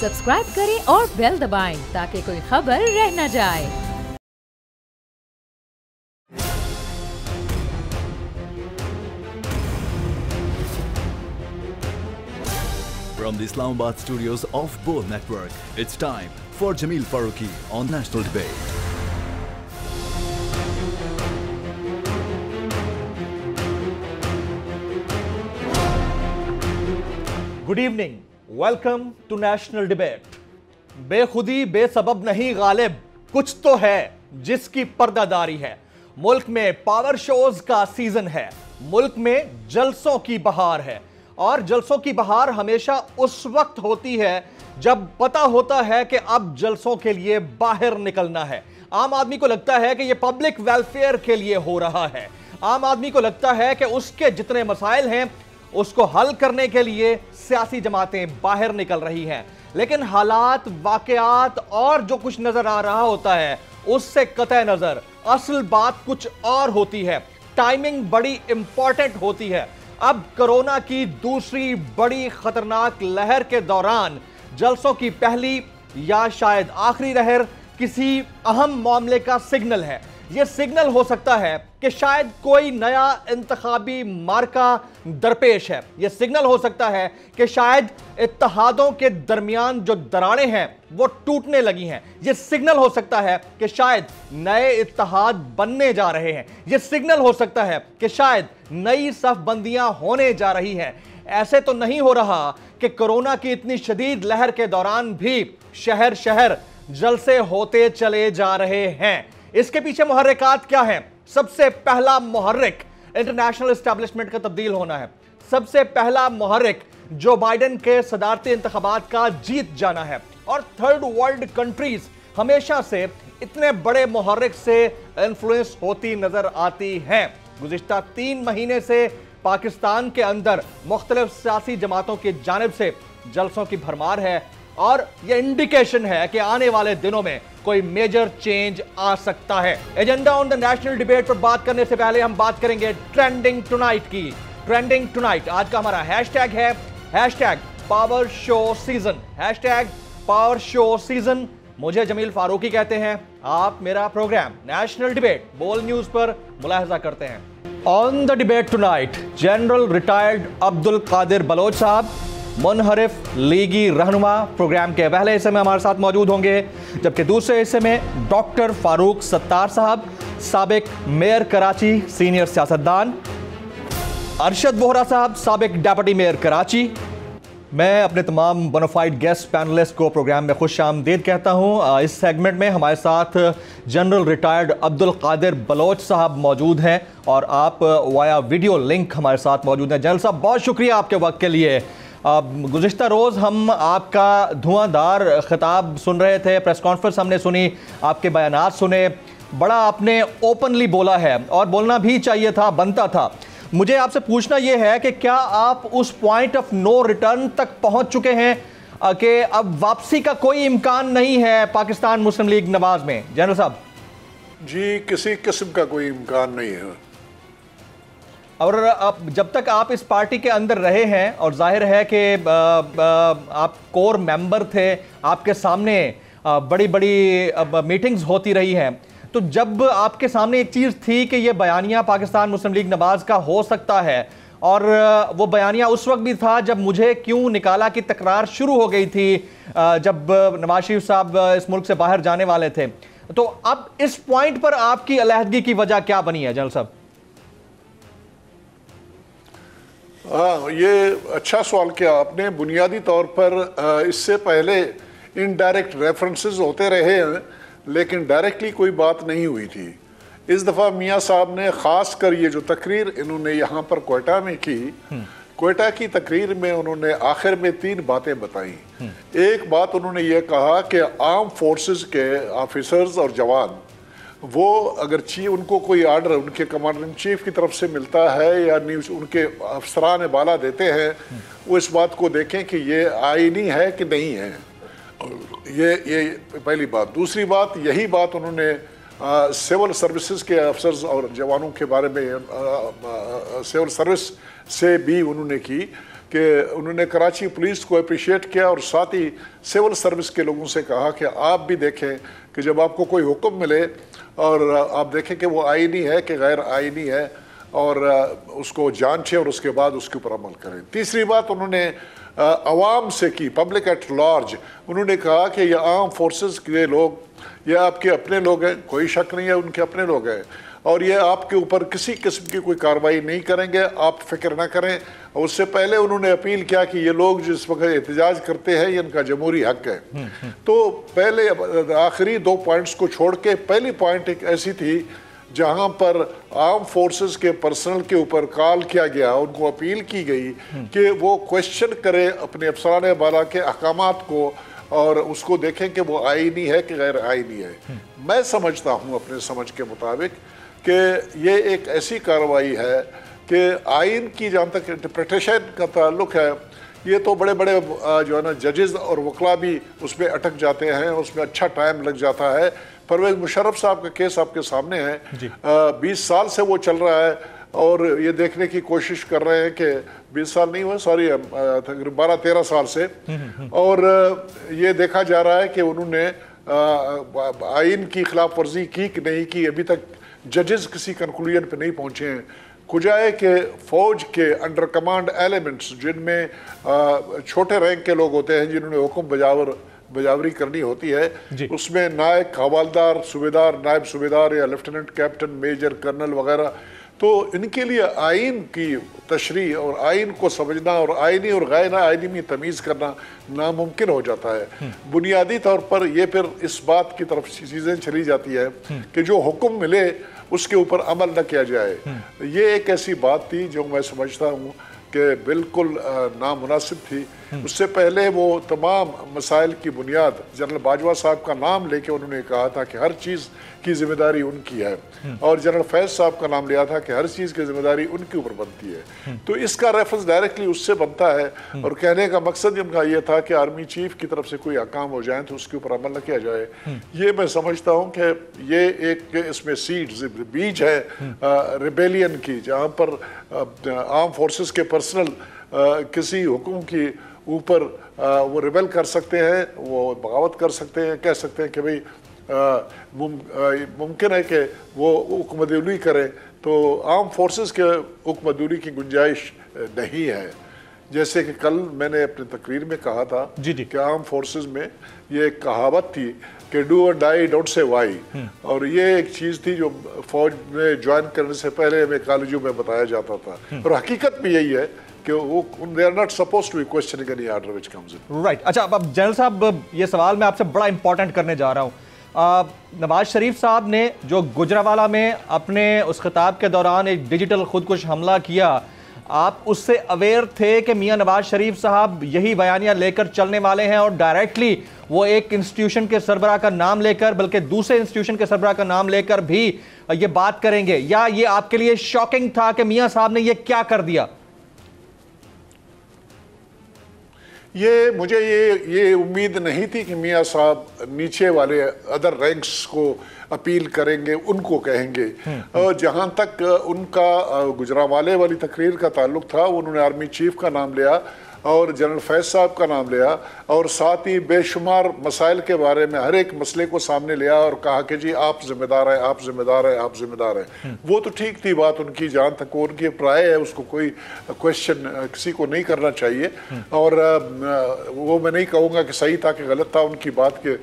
Subscribe करें और bell दबाएं ताकि कोई खबर रह न जाए। From the Islamabad studios of Bol Network, it's time for Jameel Farooqi on National Debate. Good evening, welcome to national debate. बेखुदी बेसबब नहीं गालिब, कुछ तो है जिसकी पर्दादारी है। मुल्क में पावर शोज का सीजन है, मुल्क में जलसों की बहार है और जलसों की बहार हमेशा उस वक्त होती है जब पता होता है कि अब जलसों के लिए बाहर निकलना है। आम आदमी को लगता है कि यह पब्लिक वेलफेयर के लिए हो रहा है। आम आदमी को लगता है कि उसके जितने मसाइल हैं उसको हल करने के लिए सियासी जमातें बाहर निकल रही हैं। लेकिन हालात, वाकयात और जो कुछ नजर आ रहा होता है उससे कतई नजर असल बात कुछ और होती है। टाइमिंग बड़ी इंपॉर्टेंट होती है। अब कोरोना की दूसरी बड़ी खतरनाक लहर के दौरान जलसों की पहली या शायद आखिरी लहर किसी अहम मामले का सिग्नल है। यह सिग्नल हो सकता है कि शायद कोई नया इंतखाबी मार्का दरपेश है। यह सिग्नल हो सकता है कि शायद इत्तेहादों के दरमियान जो दरारें हैं वो टूटने लगी हैं। यह सिग्नल हो सकता है कि शायद नए इत्तेहाद बनने जा रहे हैं। यह सिग्नल हो सकता है कि शायद नई सफबंदियां होने जा रही हैं। ऐसे तो नहीं हो रहा कि कोरोना की इतनी शदीद लहर के दौरान भी शहर शहर जलसे होते चले जा रहे हैं। इसके पीछे मुहर्रिकात क्या हैं? सबसे पहला मुहर्रिक इंटरनेशनल एस्टेब्लिशमेंट का तब्दील होना है। सबसे पहला मुहर्रिक जो बाइडेन के सदारती इंतखाबात का जीत जाना है। और थर्ड वर्ल्ड कंट्रीज हमेशा से इतने बड़े मुहर्रिक से इन्फ्लुएंस होती नजर आती हैं। गुज़िश्ता 3 महीने से पाकिस्तान के अंदर मुख्तलिफ सियासी जमातों की जानिब से जलसों की भरमार है और यह इंडिकेशन है कि आने वाले दिनों में कोई मेजर चेंज आ सकता है। Agenda on the national debate पर बात करने से पहले हम बात करेंगे ट्रेंडिंग टुनाइट की। ट्रेंडिंग टुनाइट आज का हमारा हैशटैग है hashtag power show season. Hashtag power show season. मुझे जमील फारूकी कहते हैं। आप मेरा programme national debate Bol news पर मुलाहजा करते हैं। On the debate tonight general retired Abdul Qadir Baloch साहब, मुनहरिफ लीगी रहनुमा, प्रोग्राम के पहले हिस्से में हमारे साथ मौजूद होंगे, जबकि दूसरे हिस्से में डॉक्टर फारूक सत्तार साहब, साबिक मेयर कराची, सीनियर सियासतदान, अरशद वोहरा साहब, साबिक डेप्यूटी मेयर कराची। मैं अपने तमाम बोनाफाइड गेस्ट पैनलिस्ट को प्रोग्राम में खुश आमदीद कहता हूं। इस सेगमेंट में हमारे साथ जनरल रिटायर्ड अब्दुल कादिर बलोच साहब मौजूद हैं और आप वाया वीडियो लिंक हमारे साथ मौजूद हैं। जनरल साहब, बहुत शुक्रिया आपके वक्त के लिए। गुज़िश्ता रोज़ हम आपका धुआंधार खिताब सुन रहे थे, प्रेस कॉन्फ्रेंस हमने सुनी, आपके बयानात सुने, बड़ा आपने ओपनली बोला है और बोलना भी चाहिए था, बनता था। मुझे आपसे पूछना यह है कि क्या आप उस पॉइंट ऑफ नो रिटर्न तक पहुंच चुके हैं कि अब वापसी का कोई इम्कान नहीं है पाकिस्तान मुस्लिम लीग नवाज में? जनरल साहब जी, किसी किस्म का कोई इम्कान नहीं है। और अब जब तक आप इस पार्टी के अंदर रहे हैं और जाहिर है कि आप कोर मेंबर थे, आपके सामने बड़ी बड़ी मीटिंग्स होती रही हैं, तो जब आपके सामने एक चीज़ थी कि ये बयानिया पाकिस्तान मुस्लिम लीग नवाज का हो सकता है और वो बयानिया उस वक्त भी था जब मुझे क्यों निकाला की तकरार शुरू हो गई थी, जब नवाज शरीफ साहब इस मुल्क से बाहर जाने वाले थे। तो अब इस पॉइंट पर आपकी अलहदगी की वजह क्या बनी है जनरल साहब? ये अच्छा सवाल किया आपने। बुनियादी तौर पर इससे पहले इनडायरेक्ट रेफरेंसेस होते रहे हैं लेकिन डायरेक्टली कोई बात नहीं हुई थी। इस दफ़ा मियाँ साहब ने ख़ास कर ये जो तकरीर इन्होंने यहाँ पर कोयटा में की, कोयटा की तकरीर में उन्होंने आखिर में 3 बातें बताई। एक बात उन्होंने ये कहा कि आर्म फोर्सेस के ऑफिसर्स और जवान वो अगर उनको कोई आर्डर उनके कमांडर इन चीफ की तरफ से मिलता है या न्यूज उनके अफसरान बाला देते हैं, वो इस बात को देखें कि ये आईनी है कि नहीं है। ये पहली बात। दूसरी बात, यही बात उन्होंने सिविल सर्विसेज के अफसर्स और जवानों के बारे में सिविल सर्विस से भी उन्होंने की कि उन्होंने कराची पुलिस को अप्रिशिएट किया और साथ ही सिविल सर्विस के लोगों से कहा कि आप भी देखें कि जब आपको कोई हुक्म मिले और आप देखें कि वो आईनी है कि गैर आईनी है और उसको जांचें और उसके बाद उसके ऊपर अमल करें। तीसरी बात उन्होंने अवाम से की, पब्लिक एट लार्ज। उन्होंने कहा कि ये आर्म फोर्सेस के लोग, ये आपके अपने लोग हैं, कोई शक नहीं है, उनके अपने लोग हैं और ये आपके ऊपर किसी किस्म की कोई कार्रवाई नहीं करेंगे, आप फिक्र ना करें। और उससे पहले उन्होंने अपील किया कि ये लोग जिस वक्त एहतजाज करते हैं ये इनका जमहूरी हक है। तो पहले आखिरी 2 पॉइंट्स को छोड़ के पहली पॉइंट एक ऐसी थी जहां पर आर्म फोर्सेस के पर्सनल के ऊपर कॉल किया गया, उनको अपील की गई कि वो क्वेश्चन करें अपने अफसरान बाला के अहकामात को और उसको देखें कि वो आईनी है कि गैर आईनी है। मैं समझता हूं अपने समझ के मुताबिक कि ये एक ऐसी कार्रवाई है कि आइन की जहाँ तक इंटरप्रिटेशन का ताल्लुक है, ये तो बड़े बड़े जो है ना जजेस और वकला भी उसमें अटक जाते हैं, उसमें अच्छा टाइम लग जाता है। परवेज मुशर्रफ साहब का केस आपके सामने है, 20 साल से वो चल रहा है और ये देखने की कोशिश कर रहे हैं कि 20 साल नहीं हुए, सॉरी 12-13 साल से, और ये देखा जा रहा है कि उन्होंने आइन की खिलाफ वर्जी की कि नहीं की। अभी तक जजेस किसी कंक्लूजन पे नहीं पहुंचे हैं। खुजाए कि फौज के अंडर कमांड एलिमेंट्स जिनमें छोटे रैंक के लोग होते हैं, जिन्होंने हुक्म बजावरी करनी होती है, उसमें नायक, हवालदार, सूबेदार, नायब सूबेदार या लेफ्टिनेंट कैप्टन, मेजर, कर्नल वगैरह, तो इनके लिए आइन की तशरीह और आइन को समझना और आइनी और गैर आइनी में तमीज़ करना नामुमकिन हो जाता है। बुनियादी तौर पर यह फिर इस बात की तरफ चीज़ें चली जाती है कि जो हुक्म मिले उसके ऊपर अमल न किया जाए। ये एक ऐसी बात थी जो मैं समझता हूँ कि बिल्कुल नामुनासिब थी। उससे पहले वो तमाम मसाइल की बुनियाद जनरल बाजवा साहब का नाम लेके उन्होंने कहा था कि हर चीज़ की जिम्मेदारी उनकी है, और जनरल फैज साहब का नाम लिया था कि हर चीज़ की जिम्मेदारी उनके ऊपर बनती है। तो इसका रेफरेंस डायरेक्टली उससे बनता है और कहने का मकसद उनका ये था कि आर्मी चीफ की तरफ से कोई अकाम हो जाए तो उसके ऊपर अमल न किया जाए। ये मैं समझता हूँ कि ये एक इसमें सीड्स, बीज है रिबेलियन की, जहाँ पर आर्म फोर्सेस के पर्सनल किसी हुक्म की ऊपर वो रिबेल कर सकते हैं, वो बगावत कर सकते हैं, कह सकते हैं कि भाई मुमकिन है कि वो हुक्मदूली करें, तो आर्म फोर्सेस के हुक्मदूली की गुंजाइश नहीं है। जैसे कि कल मैंने अपनी तकरीर में कहा था कि आर्म फोर्सेस में ये एक कहावत थी कि डू और डाई, डोंट से वाई, और ये एक चीज़ थी जो फौज में ज्वाइन करने से पहले हमें कॉलेजों में बताया जाता था, और हकीकत भी यही है कि वो they are not supposed to be questioning any order which comes in. Right. अच्छा, अब जनरल साहब ये सवाल मैं आपसे बड़ा इंपॉर्टेंट करने जा रहा हूँ। नवाज शरीफ साहब ने जो गुजरावाला में अपने उस खिताब के दौरान एक डिजिटल खुदकुश हमला किया, आप उससे अवेयर थे कि मियां नवाज शरीफ साहब यही बयानियां लेकर चलने वाले हैं और डायरेक्टली वो एक इंस्टीट्यूशन के सरबराह का नाम लेकर, बल्कि दूसरे इंस्टीट्यूशन के सरबराह का नाम लेकर भी ये बात करेंगे, या ये आपके लिए शॉकिंग था कि मियां साहब ने ये क्या कर दिया? ये मुझे ये उम्मीद नहीं थी कि मियाँ साहब नीचे वाले अदर रैंक्स को अपील करेंगे, उनको कहेंगे। और जहाँ तक उनका गुजरावाले वाली तकरीर का ताल्लुक था, उन्होंने आर्मी चीफ का नाम लिया और जनरल फैज साहब का नाम लिया और साथ ही बेशुमार मसाइल के बारे में हर एक मसले को सामने लिया और कहा कि जी आप जिम्मेदार हैं, आप जिम्मेदार हैं, आप जिम्मेदार हैं। वो तो ठीक थी बात उनकी, जहाँ तक वो उनकी प्राय है उसको कोई क्वेश्चन किसी को नहीं करना चाहिए, और वो मैं नहीं कहूँगा कि सही था कि गलत था उनकी बात के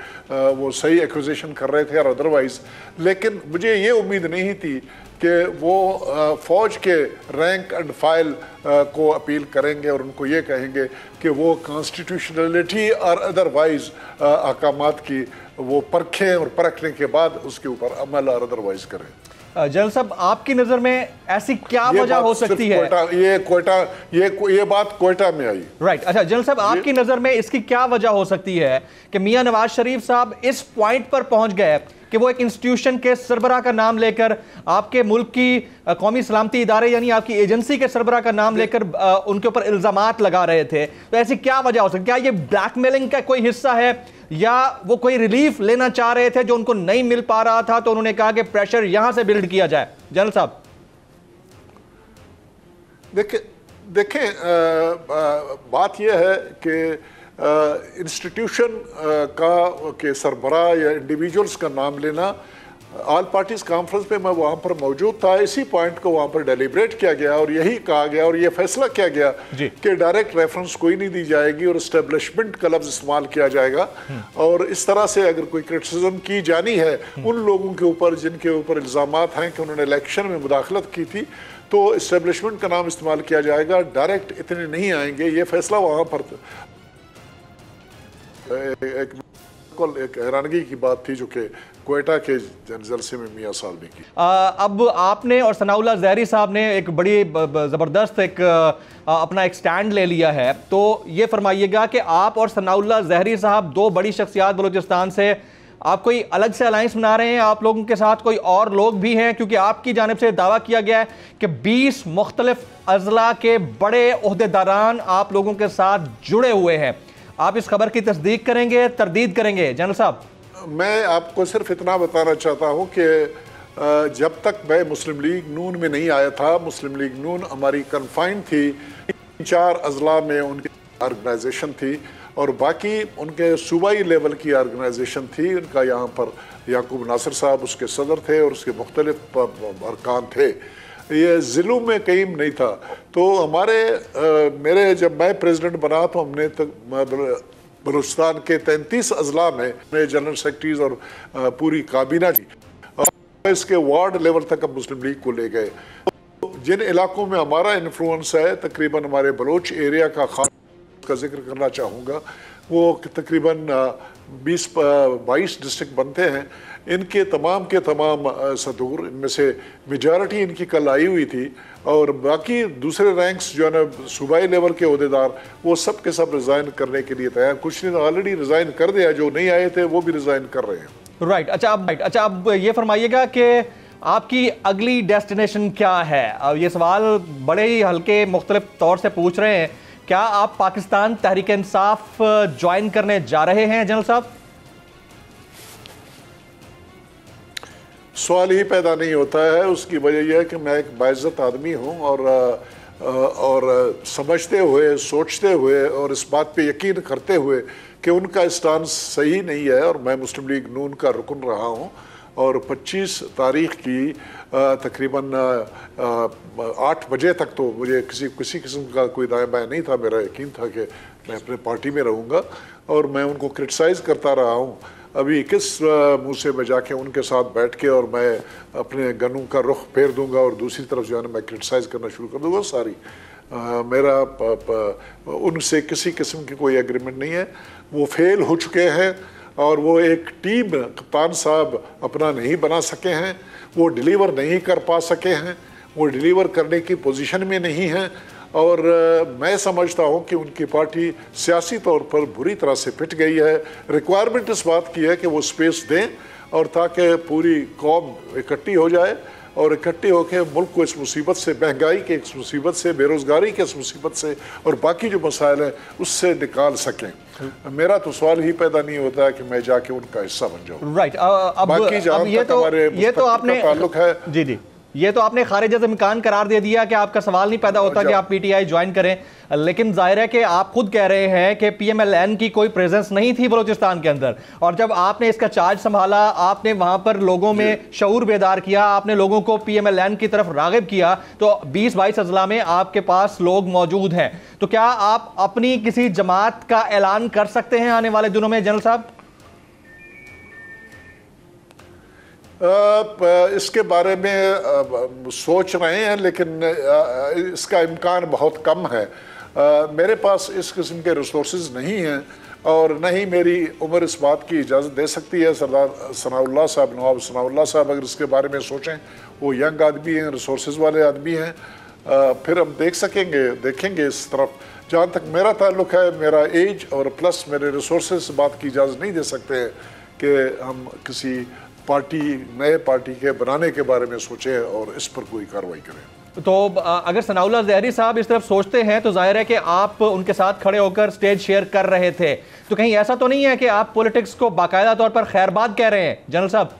वो सही एक्विजिशन कर रहे थे और अदरवाइज, लेकिन मुझे ये उम्मीद नहीं थी कि वो फौज के रैंक एंड फाइल को अपील करेंगे और उनको ये कहेंगे कि वो कॉन्स्टिट्यूशनलिटी और अदरवाइज अहकामात की वो परखें और परखने के बाद उसके ऊपर अमल और अदरवाइज करें। जनरल साहब, आपकी नज़र में ऐसी क्या वजह हो सकती है? ये बात कोयटा में आई। राइट। अच्छा जनरल साहब, आपकी नज़र में इसकी क्या वजह हो सकती है कि मियां नवाज शरीफ साहब इस पॉइंट पर पहुंच गए कि वो एक इंस्टीट्यूशन के सरबराह का नाम लेकर आपके मुल्क की कौमी सलामती इदारे यानी आपकी एजेंसी के सरबराह का नाम लेकर उनके ऊपर इल्जामात लगा रहे थे? तो ऐसी क्या वजह हो सकती है? क्या ये ब्लैकमेलिंग का कोई हिस्सा है, या वो कोई रिलीफ लेना चाह रहे थे जो उनको नहीं मिल पा रहा था, तो उन्होंने कहा कि प्रेशर यहां से बिल्ड किया जाए? जनरल साहब, देखें, बात यह है कि इंस्टीट्यूशन के सरबराह या इंडिविजुअल्स का नाम लेना, ऑल पार्टीज कॉन्फ्रेंस पे मैं वहाँ पर मौजूद था, इसी पॉइंट को वहाँ पर डेलिब्रेट किया गया और यही कहा गया और ये फैसला किया गया कि डायरेक्ट रेफरेंस कोई नहीं दी जाएगी और एस्टेब्लिशमेंट का लफ्ज़ इस्तेमाल किया जाएगा। और इस तरह से अगर कोई क्रिटिसिज्म की जानी है उन लोगों के ऊपर जिनके ऊपर इल्ज़ामात हैं कि उन्होंने इलेक्शन में मुदाखलत की थी, तो एस्टेब्लिशमेंट का नाम इस्तेमाल किया जाएगा, डायरेक्ट इतने नहीं आएंगे। ये फैसला वहाँ पर एक हैरानगी की बात थी जो कि क्वेटा के जलसे में मियां साहब ने की। अब आपने और सनाउल्लाह ज़हरी साहब ने एक बड़ी ज़बरदस्त अपना एक स्टैंड ले लिया है, तो ये फरमाइएगा कि आप और सनाउल्लाह ज़हरी साहब दो बड़ी शख्सियात बलूचिस्तान से, आप कोई अलग से अलायंस बना रहे हैं? आप लोगों के साथ कोई और लोग भी हैं? क्योंकि आपकी जानिब से दावा किया गया है कि 20 मुख्तलिफ अजला के बड़े ओहदेदारान आप लोगों के साथ जुड़े हुए हैं। आप इस खबर की तस्दीक करेंगे, तरदीद करेंगे जनरल साहब? मैं आपको सिर्फ इतना बताना चाहता हूं कि जब तक मैं मुस्लिम लीग नून में नहीं आया था, मुस्लिम लीग नून हमारी कन्फाइंड थी, 4 अजला में उनकी ऑर्गेनाइजेशन थी और बाकी उनके सूबाई लेवल की ऑर्गेनाइजेशन थी। उनका यहाँ पर याकूब नासिर साहब उसके सदर थे और उसके मुख्तलिफ अरकान थे। ये ज़िलों में कहीं नहीं था। तो मेरे जब मैं प्रेसिडेंट बना तो हमने बलूचिस्तान के 33 अजला में जनरल सेक्रेटरीज और पूरी काबीना की और इसके वार्ड लेवल तक अब मुस्लिम लीग को ले गए। जिन इलाकों में हमारा इन्फ्लुएंस है, तकरीबन हमारे बलोच एरिया का जिक्र करना चाहूँगा, वो तकरीबन 20-22 डिस्ट्रिक्ट बनते हैं। इनके तमाम के तमाम सदूर, इनमें से मेजॉरिटी इनकी कल आई हुई थी और बाकी दूसरे रैंक्स जो है ना सूबाई लेवल के ओहदेदार, वो सब के सब रिज़ाइन करने के लिए तैयार। कुछ ने ऑलरेडी रिज़ाइन कर दिया, जो नहीं आए थे वो भी रिज़ाइन कर रहे हैं। राइट। अच्छा, अब ये फरमाइएगा कि आपकी अगली डेस्टिनेशन क्या है? अब ये सवाल बड़े ही हल्के मुख्तलिफ तौर से पूछ रहे हैं। क्या आप पाकिस्तान तहरीक इंसाफ ज्वाइन करने जा रहे हैं जनरल साहब? सवाल ही पैदा नहीं होता है। उसकी वजह यह है कि मैं एक बाइज्जत आदमी हूँ और समझते हुए, सोचते हुए और इस बात पे यकीन करते हुए कि उनका स्टांस सही नहीं है और मैं मुस्लिम लीग नून का रुकन रहा हूँ और 25 तारीख की तकरीबन 8 बजे तक तो मुझे किसी किस्म का कोई दाएं बाएं नहीं था। मेरा यकीन था कि मैं अपने पार्टी में रहूँगा और मैं उनको क्रिटिसाइज़ करता रहा हूँ। अभी किस मुंह से मैं जाके उनके साथ बैठ के और मैं अपने गनों का रुख फेर दूंगा और दूसरी तरफ जो है ना मैं क्रिटिसाइज़ करना शुरू कर दूंगा। सारी मेरा उनसे किसी किस्म की कोई एग्रीमेंट नहीं है। वो फेल हो चुके हैं और वो एक टीम कप्तान साहब अपना नहीं बना सके हैं, वो डिलीवर नहीं कर पा सके हैं, वो डिलीवर करने की पोजीशन में नहीं हैं और मैं समझता हूं कि उनकी पार्टी सियासी तौर पर बुरी तरह से पिट गई है। रिक्वायरमेंट इस बात की है कि वो स्पेस दें और ताकि पूरी कौम इकट्ठी हो जाए और इकट्ठी होकर मुल्क को इस मुसीबत से, महंगाई के इस मुसीबत से, बेरोज़गारी के इस मुसीबत से और बाकी जो मसाइल हैं उससे निकाल सकें। मेरा तो सवाल ही पैदा नहीं होता है कि मैं जाके उनका हिस्सा बन जाऊँ। राइट। बाकी जहाँ तक हमारे आपने ताल्लुक है, जी ये तो आपने खारिज से इम्कान करार दे दिया कि आपका सवाल नहीं पैदा होता कि आप पीटीआई ज्वाइन करें, लेकिन जाहिर है कि आप खुद कह रहे हैं कि पीएमएलएन की कोई प्रेजेंस नहीं थी बलूचिस्तान के अंदर और जब आपने इसका चार्ज संभाला, आपने वहां पर लोगों में शऊर बेदार किया, आपने लोगों को पीएमएलएन की तरफ रागिब किया, तो 20-22 अजला में आपके पास लोग मौजूद हैं। तो क्या आप अपनी किसी जमात का ऐलान कर सकते हैं आने वाले दिनों में जनरल साहब? इसके बारे में सोच रहे हैं लेकिन इसका इम्कान बहुत कम है। मेरे पास इस किस्म के रिसोर्सेज नहीं हैं और न ही मेरी उम्र इस बात की इजाज़त दे सकती है। सरदार सनाउल्लाह साहब, नवाब सनाउल्लाह साहब अगर इसके बारे में सोचें, वो यंग आदमी हैं, रिसोर्सेज वाले आदमी हैं, फिर हम देखेंगे इस तरफ। जहाँ तक मेरा ताल्लुक़ है, मेरा एज और प्लस मेरे रिसोर्सेज इस बात की इजाज़त नहीं दे सकते हैं कि हम किसी नए पार्टी के बनाने के बारे में सोचें और इस पर कोई कार्रवाई करें। तो अगर सनाउल्लाह ज़हरी साहब इस तरफ सोचते हैं तो जाहिर है कि आप उनके साथ खड़े होकर स्टेज शेयर कर रहे थे, तो कहीं ऐसा तो नहीं है कि आप पॉलिटिक्स को बाकायदा तौर पर खैरबाद कह रहे हैं जनरल साहब?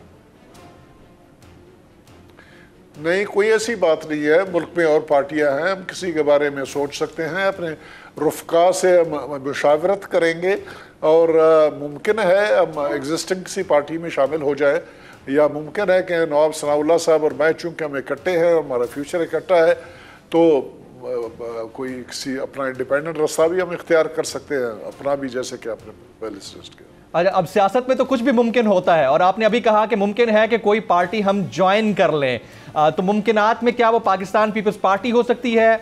नहीं, कोई ऐसी बात नहीं है। मुल्क में और पार्टियां हैं, हम किसी के बारे में सोच सकते हैं, अपने रुफ़का से मुशावरत करेंगे और मुमकिन है हम एग्जिस्टिंग किसी पार्टी में शामिल हो जाए, या मुमकिन है कि नवाब सनाउल्लाह साहब और मैं, चूँकि हम इकट्ठे हैं, हमारा फ्यूचर इकट्ठा है, तो कोई किसी अपना इंडिपेंडेंट रास्ता भी हम इख्तियार कर सकते हैं, अपना भी, जैसे कि आपने पहले सजेस्ट किया। अच्छा, अब सियासत में तो कुछ भी मुमकिन होता है, और आपने अभी कहा कि मुमकिन है कि कोई पार्टी हम ज्वाइन कर लें, तो मुमकिनात में क्या वो पाकिस्तान पीपल्स पार्टी हो सकती है,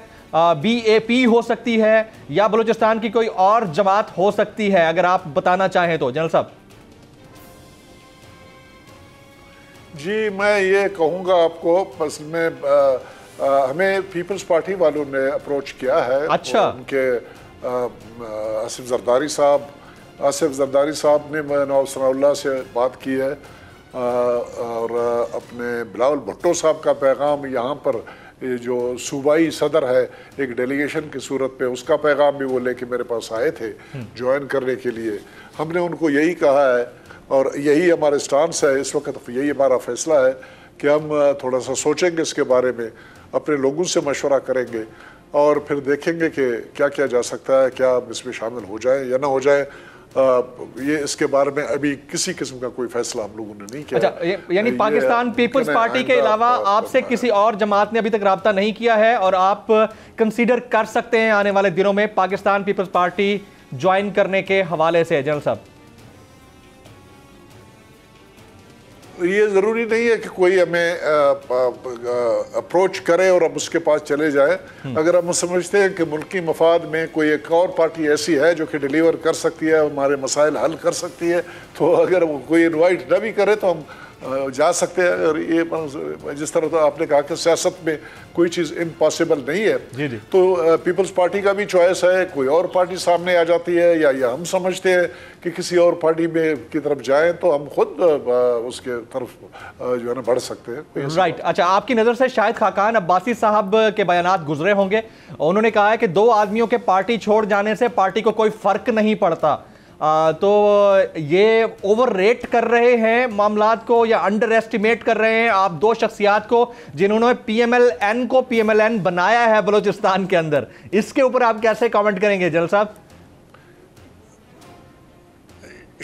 BAP हो सकती है, या बलूचिस्तान की कोई और जमात हो सकती है, अगर आप बताना चाहें तो जनरल साहब। जी, मैं ये कहूँगा आपको, असल में हमें पीपल्स पार्टी वालों ने अप्रोच किया है। अच्छा। उनके आसिफ जरदारी साहब ने नवाब सनाउल्लाह से बात की है, और अपने बिलावल भुट्टो साहब का पैगाम यहाँ पर, ये जो सूबाई सदर है एक डेलीगेशन की सूरत पे, उसका पैगाम भी वो लेके मेरे पास आए थे ज्वाइन करने के लिए। हमने उनको यही कहा है, और यही हमारे स्टांस है इस वक्त, यही हमारा फैसला है कि हम थोड़ा सा सोचेंगे इसके बारे में, अपने लोगों से मशवरा करेंगे, और फिर देखेंगे कि क्या किया जा सकता है, क्या इसमें शामिल हो जाए या ना हो जाए। ये इसके बारे में अभी किसी किस्म का कोई फैसला हम लोगों ने नहीं किया। अच्छा, यानी पाकिस्तान पीपल्स पार्टी के अलावा आपसे किसी और जमात ने अभी तक राब्ता नहीं किया है, और आप कंसीडर कर सकते हैं आने वाले दिनों में पाकिस्तान पीपल्स पार्टी ज्वाइन करने के हवाले से? जनरल साहब, ये ज़रूरी नहीं है कि कोई हमें अप्रोच करे और हम उसके पास चले जाए। अगर हम समझते हैं कि मुल्की मफाद में कोई एक और पार्टी ऐसी है जो कि डिलीवर कर सकती है, हमारे मसाइल हल कर सकती है, तो अगर वो कोई इनवाइट न भी करे तो हम जा सकते हैं। और ये जिस तरह तो आपने कहा कि सियासत में कोई चीज़ इम्पॉसिबल नहीं है, जी जी। तो पीपल्स पार्टी का भी चॉइस है, कोई और पार्टी सामने आ जाती है, या हम समझते हैं कि किसी और पार्टी में की तरफ जाएं, तो हम खुद उसके तरफ जो है ना बढ़ सकते हैं। राइट। अच्छा, आपकी नज़र से शाहिद खाकान अब्बासी साहब के बयानात गुजरे होंगे, उन्होंने कहा है कि 2 आदमियों के पार्टी छोड़ जाने से पार्टी को कोई फर्क नहीं पड़ता, तो ये ओवर रेट कर रहे हैं मामलात को या अंडर एस्टिमेट कर रहे हैं आप 2 शख्सियात को जिन्होंने PMLN को PMLN बनाया है बलूचिस्तान के अंदर? इसके ऊपर आप कैसे कमेंट करेंगे जनरल साहब?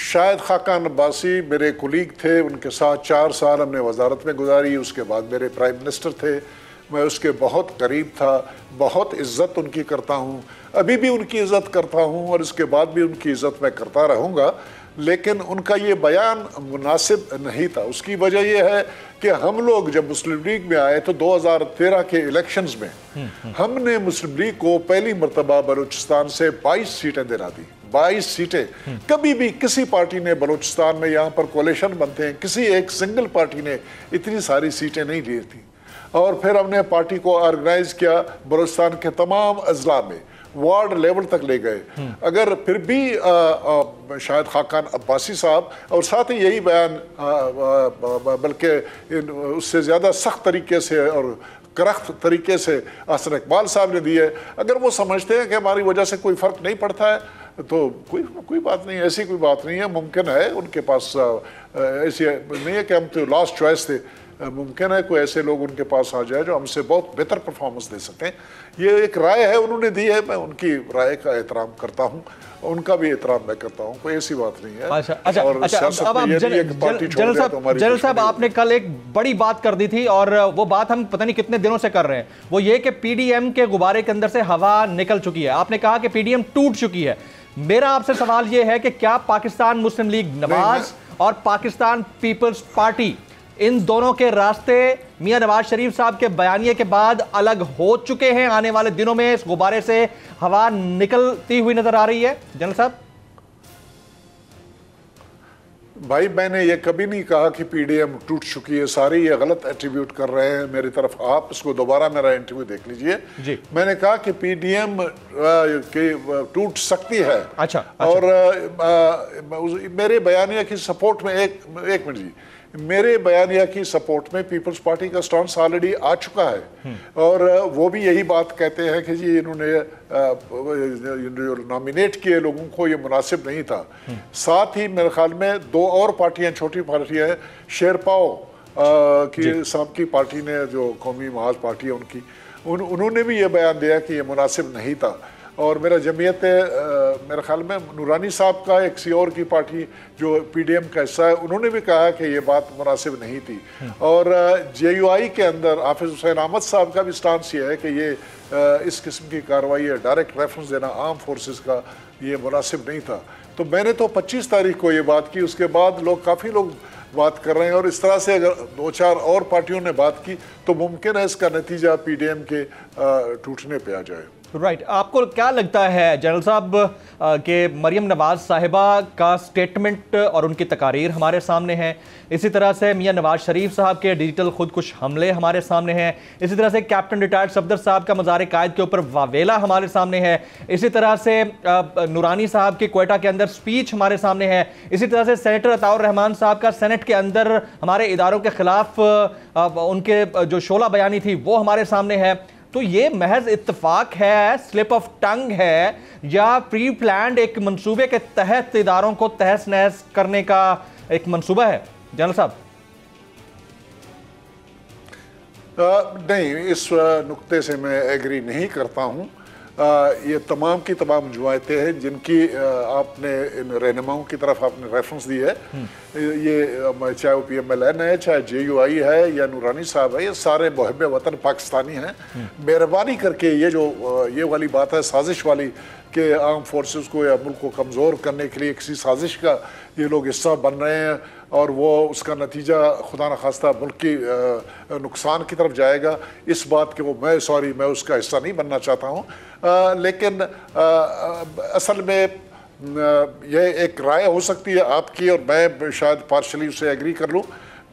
शाहिद खाकान अब्बासी मेरे कुलीग थे, उनके साथ 4 साल हमने वजारत में गुजारी, उसके बाद मेरे प्राइम मिनिस्टर थे, मैं उसके बहुत करीब था, बहुत इज़्ज़त उनकी करता हूँ, अभी भी उनकी इज़्ज़त करता हूँ, और इसके बाद भी उनकी इज़्ज़त मैं करता रहूँगा। लेकिन उनका ये बयान मुनासिब नहीं था। उसकी वजह यह है कि हम लोग जब मुस्लिम लीग में आए तो 2013 के इलेक्शंस में हमने मुस्लिम लीग को पहली मरतबा बलूचिस्तान से 22 सीटें दिला दी। 22 सीटें। कभी भी किसी पार्टी ने बलूचिस्तान में, यहाँ पर कोalition बनते हैं, किसी एक सिंगल पार्टी ने इतनी सारी सीटें नहीं ली थी। और फिर हमने पार्टी को ऑर्गेनाइज किया, बलूचिस्तान के तमाम अजला में वार्ड लेवल तक ले गए। अगर फिर भी शायद खाकान अब्बासी साहब, और साथ ही यही बयान बल्कि उससे ज़्यादा सख्त तरीके से और करख्त तरीके से अहसन इकबाल साहब ने दी है, अगर वो समझते हैं कि हमारी वजह से कोई फ़र्क नहीं पड़ता है, तो कोई बात नहीं, ऐसी कोई बात नहीं है। मुमकिन है उनके पास, ऐसी नहीं है कि हम तो लास्ट चॉइस थे, मुमकिन है कोई ऐसे लोग उनके पास आ जाए जो हमसे बहुत बेहतर परफॉर्मेंस दे सकें। ये एक राय है उन्होंने दी है, मैं उनकी राय का एहतराम करता हूँ, उनका भी एहतराम मैं करता हूँ, कोई ऐसी बात नहीं है। अच्छा, अब आप जनरल साहब, आपने कल एक बड़ी बात कर दी थी, और वो बात हम पता नहीं कितने दिनों से कर रहे हैं, वो ये कि PDM के गुब्बारे के अंदर से हवा निकल चुकी है। आपने कहा कि PDM टूट चुकी है। मेरा आपसे सवाल ये है कि क्या पाकिस्तान मुस्लिम लीग नवाज और पाकिस्तान पीपल्स पार्टी, इन दोनों के रास्ते मियां नवाज शरीफ साहब के बयानिए के बाद अलग हो चुके हैं? आने वाले दिनों में इस गुब्बारे से हवा निकलती हुई नजर आ रही है जनरल साहब? भाई, मैंने ये कभी नहीं कहा कि PDM टूट चुकी है सारी, ये गलत एट्रीब्यूट कर रहे हैं मेरी तरफ। आप इसको दोबारा मेरा इंटरव्यू देख लीजिए जी। मैंने कहा कि PDM टूट सकती है। अच्छा। और मेरे बयानिया की सपोर्ट में एक मिनट जी, मेरे बयानिया की सपोर्ट में पीपल्स पार्टी का स्टांस ऑलरेडी आ चुका है, और वो भी यही बात कहते हैं कि जी इन्होंने नॉमिनेट किए लोगों को ये मुनासिब नहीं था। साथ ही मेरे ख्याल में 2 और पार्टियां, छोटी पार्टियां हैं, शेरपाओ कि साहब की पार्टी ने, जो कौमी महाज पार्टी है उनकी, उन्होंने भी ये बयान दिया कि ये मुनासिब नहीं था। और मेरा जमीयत मेरे ख्याल में नूरानी साहब का एक किसी और की पार्टी जो PDM का हिस्सा है, उन्होंने भी कहा कि ये बात मुनासिब नहीं थी। और JUI के अंदर हाफिज हुसैन अहमद साहब का भी स्टांस ये है कि ये इस किस्म की कार्रवाई है, डायरेक्ट रेफरेंस देना आर्म फोर्सेस का, ये मुनासिब नहीं था। तो मैंने तो 25 तारीख को ये बात की, उसके बाद काफ़ी लोग बात कर रहे हैं, और इस तरह से अगर 2-4 और पार्टियों ने बात की तो मुमकिन है इसका नतीजा PDM के टूटने पे आ जाए। राइट आपको क्या लगता है जनरल साहब कि मरियम नवाज साहिबा का स्टेटमेंट और उनकी तकारीर हमारे सामने हैं, इसी तरह से मियां नवाज शरीफ साहब के डिजिटल खुदकुश हमले हमारे सामने हैं, इसी तरह से कैप्टन रिटायर्ड सफदर साहब का मज़ार कायद के ऊपर वावेला हमारे सामने है, इसी तरह से नूरानी साहब की क्वेटा के अंदर स्पीच हमारे सामने है, इसी तरह से सेनेटर अताउर रहमान साहब का सेनेट के अंदर हमारे इदारों के खिलाफ उनके जो शोला बयानी थी वो हमारे सामने है। तो ये महज इत्तेफाक है, स्लिप ऑफ टंग है, या प्री प्लान्ड एक मंसूबे के तहत इदारों को तहस नहस करने का एक मंसूबा है जनरल साहब? नहीं, इस नुक्ते से मैं एग्री नहीं करता हूँ। ये तमाम की तमाम जमायतें हैं जिनकी आपने इन रहनुमाओं की तरफ आपने रेफरेंस दी है, ये चाहे वो PMLN है, चाहे JUI है या नूरानी साहब है, ये सारे मुहिब वतन पाकिस्तानी हैं। मेहरबानी करके ये वाली बात है साजिश वाली कि आर्म फोर्सेस को या मुल्क को कमज़ोर करने के लिए किसी साजिश का ये लोग हिस्सा बन रहे हैं और वो उसका नतीजा खुदा न खास्ता मुल्क की नुकसान की तरफ जाएगा, इस बात के मैं उसका हिस्सा नहीं बनना चाहता हूँ। लेकिन असल में यह एक राय हो सकती है आपकी, और मैं शायद पार्शली उससे एग्री कर लूँ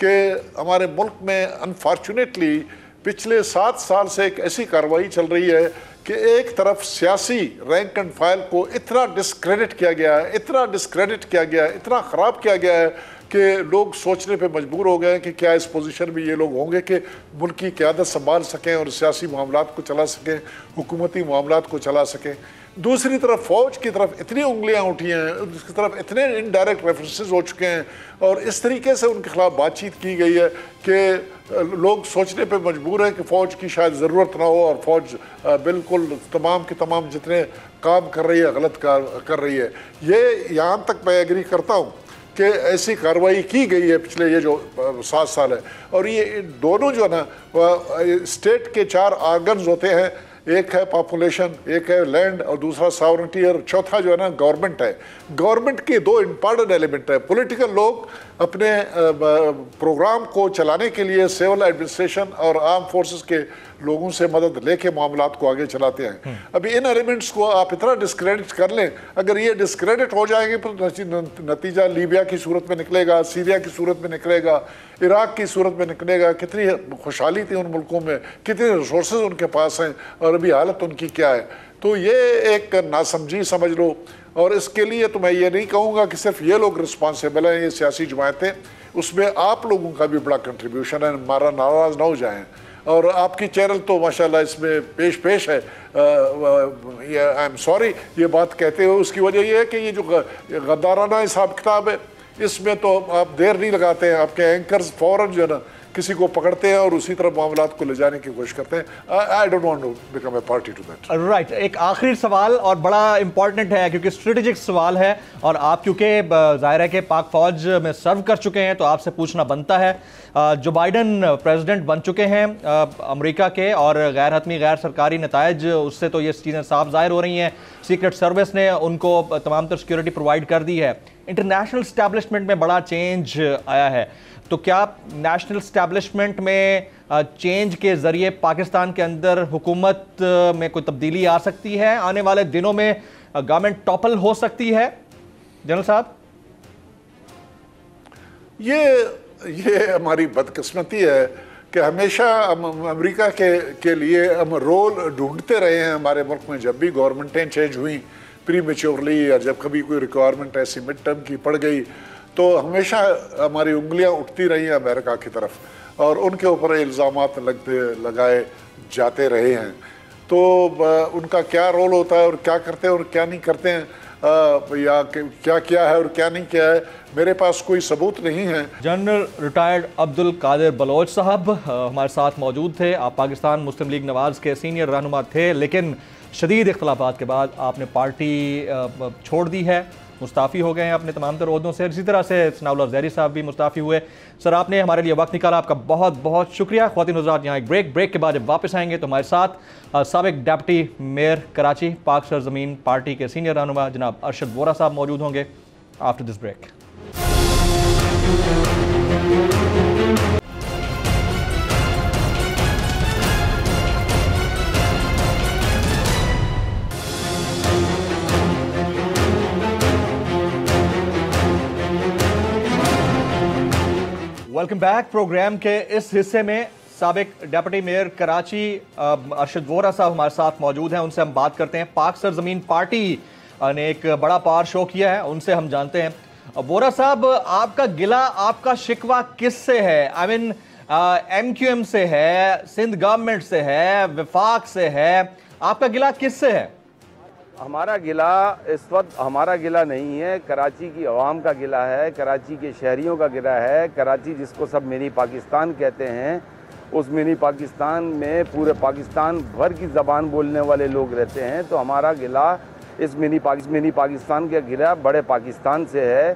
कि हमारे मुल्क में अनफॉर्चुनेटली पिछले 7 साल से एक ऐसी कार्रवाई चल रही है कि एक तरफ सियासी रैंक एंड फाइल को इतना डिस्क्रेडिट किया गया है, इतना ख़राब किया गया है कि लोग सोचने पे मजबूर हो गए कि क्या इस पोजीशन में ये लोग होंगे कि मुल्क की क़यादत संभाल सकें और सियासी मामलात को चला सकें, हुकूमती मामलात को चला सकें। दूसरी तरफ फ़ौज की तरफ इतनी उंगलियां उठी हैं, उसकी तरफ इतने इनडायरेक्ट रेफरेंसेस हो चुके हैं और इस तरीके से उनके खिलाफ बातचीत की गई है कि लोग सोचने पे मजबूर हैं कि फ़ौज की शायद ज़रूरत ना हो और फ़ौज बिल्कुल तमाम के तमाम जितने काम कर रही है गलत कर रही है। ये यहाँ तक मैं एग्री करता हूँ कि ऐसी कार्रवाई की गई है पिछले ये जो 7 साल है, और ये दोनों जो है ना स्टेट के 4 आर्गन्स होते हैं, एक है पॉपुलेशन, एक है लैंड और दूसरा सॉवरेनिटी, और चौथा जो है ना गवर्नमेंट है। गवर्नमेंट के 2 इम्पॉर्टेंट एलिमेंट है। पॉलिटिकल लोग अपने प्रोग्राम को चलाने के लिए सिविल एडमिनिस्ट्रेशन और आर्म फोर्सेस के लोगों से मदद लेके मामलात को आगे चलाते हैं। अभी इन एलिमेंट्स को आप इतना डिस्क्रेडिट कर लें, अगर ये डिस्क्रेडिट हो जाएंगे तो नतीजा लीबिया की सूरत में निकलेगा, सीरिया की सूरत में निकलेगा, इराक की सूरत में निकलेगा। कितनी खुशहाली थी उन मुल्कों में, कितने रिसोर्सेज उनके पास हैं और अभी हालत उनकी क्या है। तो ये एक नासमझी समझ लो, और इसके लिए तो मैं ये नहीं कहूँगा कि सिर्फ ये लोग रिस्पॉन्सिबल हैं, ये सियासी जमायतें, उसमें आप लोगों का भी बड़ा कंट्रीब्यूशन है। हमारा नाराज़ ना हो जाएं, और आपकी चैनल तो माशाल्लाह इसमें पेश है। आई एम सॉरी ये बात कहते हुए, उसकी वजह ये है कि ये जो गद्दाराना हिसाब किताब है इसमें तो आप देर नहीं लगाते हैं, आपके एंकर्स फौरन जो है ना किसी को पकड़ते हैं और उसी तरह मामलात को ले जाने की कोशिश करते हैं। I don't want to become a party to that. Right, एक आखिरी सवाल और बड़ा इंपॉर्टेंट है क्योंकि स्ट्रेटेजिक सवाल है, और आप क्योंकि ज़ाहिर है कि पाक फौज में सर्व कर चुके हैं तो आपसे पूछना बनता है। जो बाइडन प्रेसिडेंट बन चुके हैं अमेरिका के, और गैर हतमी गैर सरकारी नतायज उससे तो ये चीज़ें साफ जाहिर हो रही हैं। सीक्रेट सर्विस ने उनको तमाम तर सिक्योरिटी प्रोवाइड कर दी है। इंटरनेशनल स्टैब्लिशमेंट में बड़ा चेंज आया है, तो क्या नेशनल स्टैब्लिशमेंट में चेंज के ज़रिए पाकिस्तान के अंदर हुकूमत में कोई तब्दीली आ सकती है? आने वाले दिनों में गवर्नमेंट टॉपल हो सकती है जनरल साहब? ये हमारी बदकिस्मती है कि हमेशा हम अमेरिका के लिए हम रोल ढूंढते रहे हैं हमारे मुल्क में। जब भी गवर्नमेंटें चेंज हुई प्री मेच्योरली, या जब कभी कोई रिक्वायरमेंट ऐसी मिड टर्म की पड़ गई, तो हमेशा हमारी उंगलियां उठती रही हैं अमेरिका की तरफ, और उनके ऊपर इल्ज़ामात लगाए जाते रहे हैं। तो उनका क्या रोल होता है और क्या करते हैं और क्या नहीं करते हैं, या क्या किया है और क्या नहीं किया है, मेरे पास कोई सबूत नहीं है। जनरल रिटायर्ड अब्दुल कादिर बलोच साहब हमारे साथ मौजूद थे। आप पाकिस्तान मुस्लिम लीग नवाज के सीनियर रहनुमा थे, लेकिन शदीद इख्तलाफात के बाद आपने पार्टी छोड़ दी है, मुस्ताफ़ी हो गए हैं अपने तमाम तर ओहदों से। इसी तरह से सनाउल्लाह ज़हरी साहब भी मुस्ताफ़ी हुए। सर, आपने हमारे लिए वक्त निकाला, आपका बहुत बहुत शुक्रिया। ख्वातीन हज़रात, यहाँ एक ब्रेक के बाद जब वापस आएंगे तो हमारे साथ साबिक डिप्टी मेयर कराची पाक सरजमीन पार्टी के सीनियर रहनुमा जनाब अरशद वोरा साहब मौजूद होंगे after this break. Welcome back. Programme के इस हिस्से में साबिक डिप्टी मेयर कराची अरशद वोरा साहब हमारे साथ मौजूद हैं। उनसे हम बात करते हैं। पाक सरजमीन पार्टी ने एक बड़ा पावर शो किया है, उनसे हम जानते हैं। वोरा साहब, आपका गिला, आपका शिकवा किससे है? आई मीन MQM से है, सिंध गवर्नमेंट से है, विफाक से है, आपका गिला किससे है? हमारा गिला इस वक्त हमारा गिला नहीं है, कराची की आवाम का गिला है, कराची के शहरियों का गिला है। कराची जिसको सब मिनी पाकिस्तान कहते हैं, उस मिनी पाकिस्तान में पूरे पाकिस्तान भर की ज़बान बोलने वाले लोग रहते हैं। तो हमारा गिला इस मिनी पाकिस्तान का गिला बड़े पाकिस्तान से है,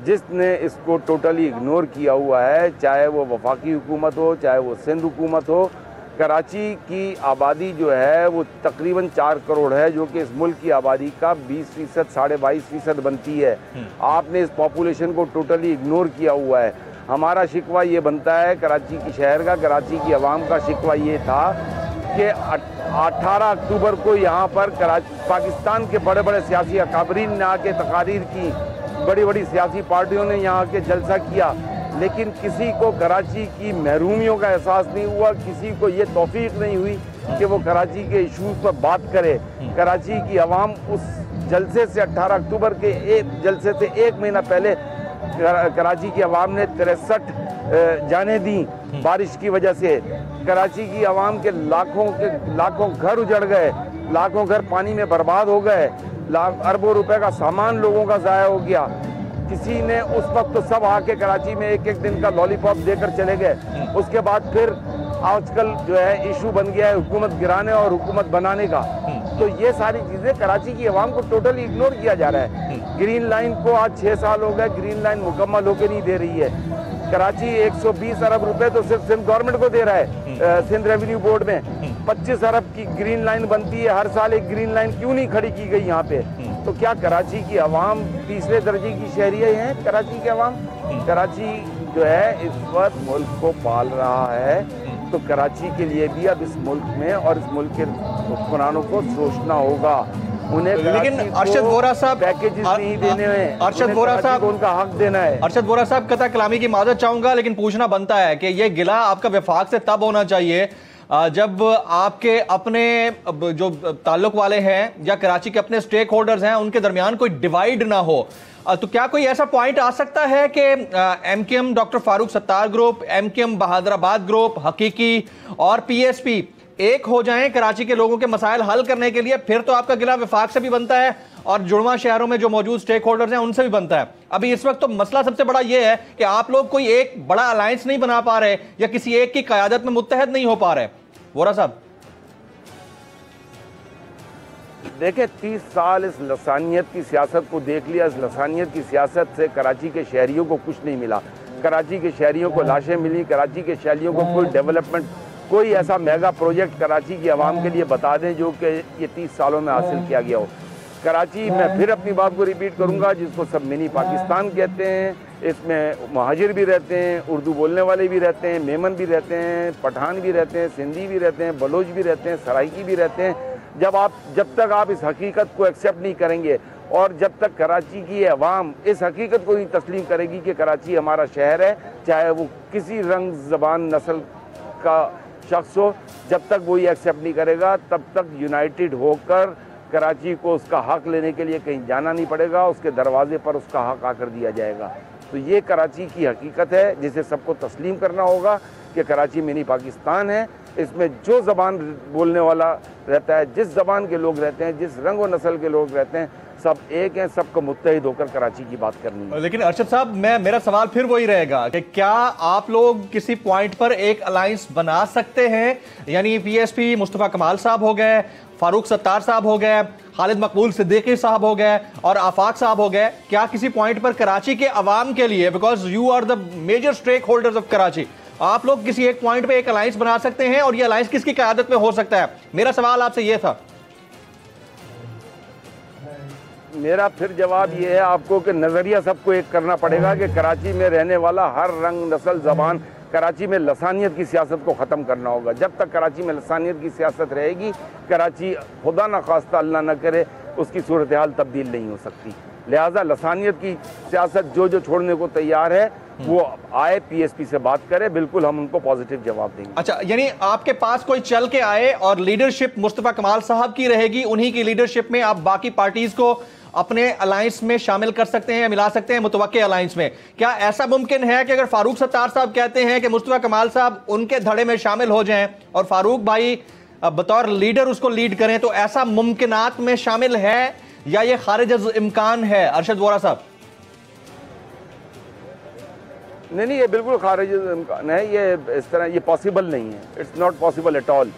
जिसने इसको टोटली इग्नोर किया हुआ है, चाहे वो वफाकी हुकूमत हो, चाहे वो सिंध हुकूमत हो। कराची की आबादी जो है वो तकरीबन 4 करोड़ है, जो कि इस मुल्क की आबादी का 20%, 22.5% बनती है। आपने इस पॉपुलेशन को टोटली इग्नोर किया हुआ है। हमारा शिकवा ये बनता है कराची की शहर का, कराची की आवाम का शिकवा ये था कि 18 अक्टूबर को यहाँ पर पाकिस्तान के बड़े बड़े सियासी अकाबरीन ने आके तकारीर की, बड़ी बड़ी सियासी पार्टियों ने यहाँ के जलसा किया, लेकिन किसी को कराची की महरूमियों का एहसास नहीं हुआ, किसी को ये तौफीक नहीं हुई कि वो कराची के इशूज़ पर बात करे। कराची की आवाम उस जलसे से 18 अक्टूबर के एक जलसे से 1 महीना पहले कराची की आवाम ने 63 जाने दी बारिश की वजह से। कराची की आवाम के लाखों घर उजड़ गए, लाखों घर पानी में बर्बाद हो गए, अरबों रुपए का सामान लोगों का ज़ाया हो गया। किसी ने उस वक्त तो सब आके कराची में एक दिन का लॉलीपॉप देकर चले गए। उसके बाद फिर आजकल जो है इशू बन गया है हुकूमत गिराने और हुकूमत बनाने का। तो ये सारी चीज़ें कराची की आवाम को टोटली इग्नोर किया जा रहा है। ग्रीन लाइन को आज 6 साल हो गए, ग्रीन लाइन मुकम्मल होकर नहीं दे रही है। कराची 120 अरब रुपए तो सिर्फ सिंध गवर्नमेंट को दे रहा है, सिंध रेवेन्यू बोर्ड में 25 अरब की ग्रीन लाइन बनती है, हर साल एक ग्रीन लाइन क्यों नहीं खड़ी की गई यहाँ पे? तो क्या कराची की आवाम तीसरे दर्जे की शहरियाँ हैं? कराची की आवाम, कराची जो है इस वक्त मुल्क को पाल रहा है, तो कराची के लिए भी अब इस मुल्क में और इस मुल्क के हुक्मरानों को सोचना होगा। उन्हें लेकिन अरशद वोरा साहब पैकेजेस नहीं देने हैं, अरशद वोरा साहब उनका हक देना है। अरशद वोरा साहब, कता कलामी की माजरत चाहूंगा, लेकिन पूछना बनता है कि ये गिला आपका विफाक से तब होना चाहिए जब आपके अपने जो ताल्लुक वाले हैं या कराची के अपने स्टेक होल्डर्स हैं, उनके दरमियान कोई डिवाइड ना हो। तो क्या कोई ऐसा पॉइंट आ सकता है कि MQM doctor Farooq Sattar group, MQM Bahadurabad group, हकीकी और PSP एक हो जाएं कराची के लोगों के मसाइल हल करने के लिए? फिर तो आपका गिला विफाक से भी बनता है और जुड़वा शहरों में जो मौजूद स्टेक होल्डर्स हैं उनसे भी बनता है। अभी इस वक्त तो मसला सबसे बड़ा यह है कि आप लोग कोई एक बड़ा अलायंस नहीं बना पा रहे या किसी एक की क़यादत में मुत्तहद नहीं हो पा रहे। वोरा साहब देखें, 30 साल इस लसानियत की सियासत को देख लिया। इस लसानियत की सियासत से कराची के शहरियों को कुछ नहीं मिला। कराची के शहरियों को लाशें मिली, कराची के शहरियों को कोई डेवलपमेंट, कोई ऐसा मेगा प्रोजेक्ट कराची की आवाम के लिए बता दें जो कि ये 30 सालों में हासिल किया गया हो। कराची, मैं फिर अपनी बात को रिपीट करूंगा, जिसको सब मिनी पाकिस्तान कहते हैं, इसमें महाजिर भी रहते हैं, उर्दू बोलने वाले भी रहते हैं, मेमन भी रहते हैं, पठान भी रहते हैं, सिंधी भी रहते हैं, बलोच भी रहते हैं, सराइकी भी रहते हैं। जब तक आप इस हकीकत को एक्सेप्ट नहीं करेंगे और जब तक कराची की अवाम इस हकीकत को नहीं तस्लीम करेगी कि कराची हमारा शहर है, चाहे वो किसी रंग ज़बान नस्ल का शख्स हो, जब तक वो ये एक्सेप्ट नहीं करेगा, तब तक यूनाइटेड होकर कराची को उसका हक लेने के लिए कहीं जाना नहीं पड़ेगा, उसके दरवाजे पर उसका हक आकर दिया जाएगा। तो ये कराची की हकीकत है जिसे सबको तस्लीम करना होगा कि कराची मिनी पाकिस्तान है। इसमें जो ज़बान बोलने वाला रहता है, जिस ज़बान के लोग रहते हैं, जिस रंग व नस्ल के लोग रहते हैं, सब एक हैं, सबको मुत्तहिद होकर कराची की बात करनी है। लेकिन अरशद साहब, मेरा सवाल फिर वही रहेगा कि क्या आप लोग किसी पॉइंट पर एक अलायंस बना सकते हैं? यानी पीएसपी मुस्तफ़ा कमाल साहब हो गए, फारूक सत्तार साहब हो गए, खालिद मकबूल सिद्दीकी साहब हो गए और आफाक साहब हो गए, क्या किसी पॉइंट पर कराची के अवाम के लिए, because you are the major stakeholders of Karachi, आप लोग किसी एक पॉइंट पे एक अलायंस बना सकते हैं? और ये अलायंस किसकी क़यादत में हो सकता है? मेरा सवाल आपसे ये था। मेरा फिर जवाब ये है आपको कि नज़रिया सबको एक करना पड़ेगा कि कराची में रहने वाला हर रंग, नस्ल, ज़बान, कराची में लसानियत की सियासत को ख़त्म करना होगा। जब तक कराची में लसानियत की सियासत रहेगी, कराची खुदा न खास्ता अल्लाह न करे उसकी सूरत हाल तब्दील नहीं हो सकती। लिहाजा लसानियत की सियासत जो छोड़ने को तैयार है वो आए, पीएसपी से बात करे, बिल्कुल हम उनको पॉजिटिव जवाब देंगे। अच्छा, यानी आपके पास कोई चल के आए और लीडरशिप मुस्तफ़ा कमाल साहब की रहेगी, उन्हीं की लीडरशिप में आप बाकी पार्टीज को अपने अलायंस में शामिल कर सकते हैं, मिला सकते हैं मुतवक्के अलायंस में? क्या ऐसा मुमकिन है कि अगर फारूक सत्तार साहब कहते हैं कि मुस्तफ़ा कमाल साहब उनके धड़े में शामिल हो जाएं और फारूक भाई बतौर लीडर उसको लीड करें, तो ऐसा मुमकिनात में शामिल है या ये खारिज इम्कान है? अरशद वोरा साहब। नहीं, ये बिल्कुल खारिज इम्कान है, ये इस तरह ये पॉसिबल नहीं है, it's not possible at all.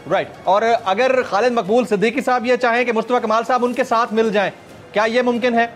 Right. और अगर खालिद मकबूल सिद्दीकी साहब ये चाहें कि मुस्तफ़ा कमाल साहब उनके साथ मिल जाएं, क्या ये मुमकिन है?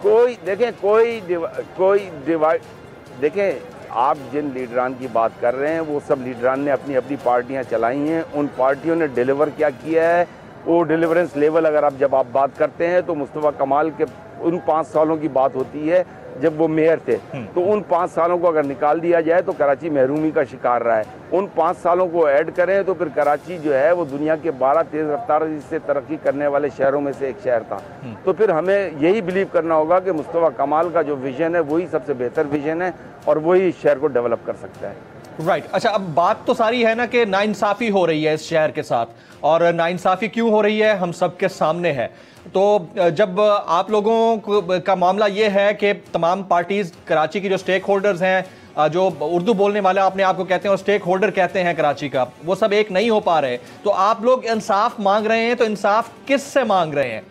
देखें, आप जिन लीडरान की बात कर रहे हैं वो सब लीडरान ने अपनी अपनी पार्टियां चलाई हैं, उन पार्टियों ने डिलीवर क्या किया है, वो डिलीवरेंस लेवल अगर जब आप बात करते हैं तो मुस्तफ़ा कमाल के उन 5 सालों की बात होती है जब वो मेयर थे, तो उन 5 सालों को अगर निकाल दिया जाए तो कराची महरूमी का शिकार रहा है। उन 5 सालों को ऐड करें तो फिर कराची जो है वो दुनिया के 12 तेज़ रफ्तार से तरक्की करने वाले शहरों में से एक शहर था। तो फिर हमें यही बिलीव करना होगा कि मुस्तफ़ा कमाल का जो विजन है वही सबसे बेहतर विजन है और वही इस शहर को डेवलप कर सकता है। राइट। अच्छा, अब बात तो सारी है ना कि नाइंसाफ़ी हो रही है इस शहर के साथ, और नाइंसाफ़ी क्यों हो रही है हम सबके सामने है। तो जब आप लोगों का मामला ये है कि तमाम पार्टीज़ कराची की जो स्टेक होल्डर्स हैं, जो उर्दू बोलने वाले अपने आप को कहते हैं और स्टेक होल्डर कहते हैं कराची का, वो सब एक नहीं हो पा रहे, तो आप लोग इंसाफ मांग रहे हैं, तो इंसाफ किस से मांग रहे हैं?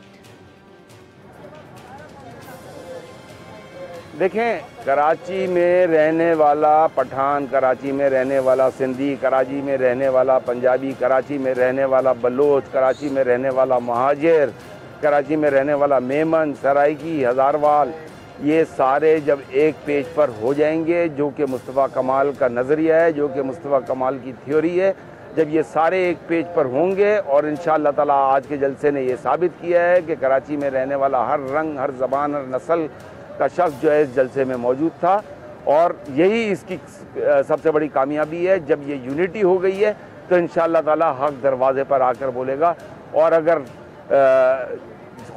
देखें, कराची में रहने वाला पठान, कराची में रहने वाला सिंधी, कराची में रहने वाला पंजाबी, कराची में रहने वाला बलोच, कराची में रहने वाला महाजिर, कराची में रहने वाला मेमन, सराइकी, हज़ारवाल, ये सारे जब एक पेज पर हो जाएंगे, जो कि मुस्तफ़ा कमाल का नज़रिया है, जो कि मुस्तफ़ा कमाल की थ्योरी है, जब ये सारे एक पेज पर होंगे, और इंशाअल्लाह ताला आज के जलसे ने ये साबित किया है कि कराची में रहने वाला हर रंग, हर ज़बान, हर नस्ल का शख्स जो है इस जलसे में मौजूद था, और यही इसकी सबसे बड़ी कामयाबी है। जब ये यूनिटी हो गई है तो इंशाअल्लाह ताला हक दरवाज़े पर आकर बोलेगा, और अगर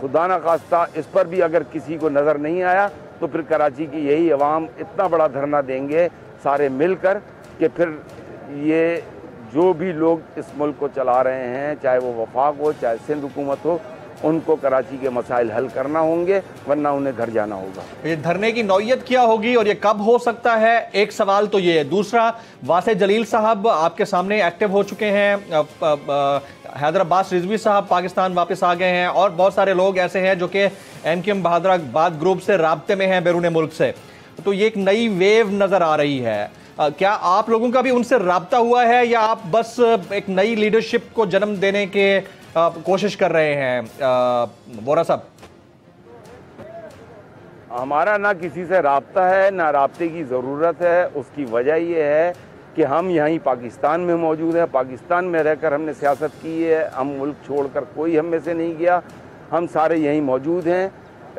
खुदा न खास्ता इस पर भी अगर किसी को नज़र नहीं आया तो फिर कराची की यही अवाम इतना बड़ा धरना देंगे सारे मिलकर कि फिर ये जो भी लोग इस मुल्क को चला रहे हैं, चाहे वो वफाक हो, चाहे सिंध हुकूमत हो, उनको कराची के मसाइल हल करना होंगे, वरना उन्हें घर जाना होगा। ये धरने की नौयत क्या होगी और ये कब हो सकता है? एक सवाल तो ये है। दूसरा, वासे जलील साहब आपके सामने एक्टिव हो चुके हैं, हैदराबाद रिजवी साहब पाकिस्तान वापस आ गए हैं, और बहुत सारे लोग ऐसे हैं जो कि MQM बहादुराबाद ग्रुप से राब्ते में हैं बैरून मुल्क से। तो ये एक नई वेव नज़र आ रही है। क्या आप लोगों का भी उनसे राब्ता हुआ है, या आप बस एक नई लीडरशिप को जन्म देने के कोशिश कर रहे हैं? वोरा साहब। हमारा ना किसी से राब्ता है, ना राब्ते की ज़रूरत है। उसकी वजह ये है कि हम यहीं पाकिस्तान में मौजूद हैं, पाकिस्तान में रहकर हमने सियासत की है, हम मुल्क छोड़कर कोई हम में से नहीं गया, हम सारे यहीं मौजूद हैं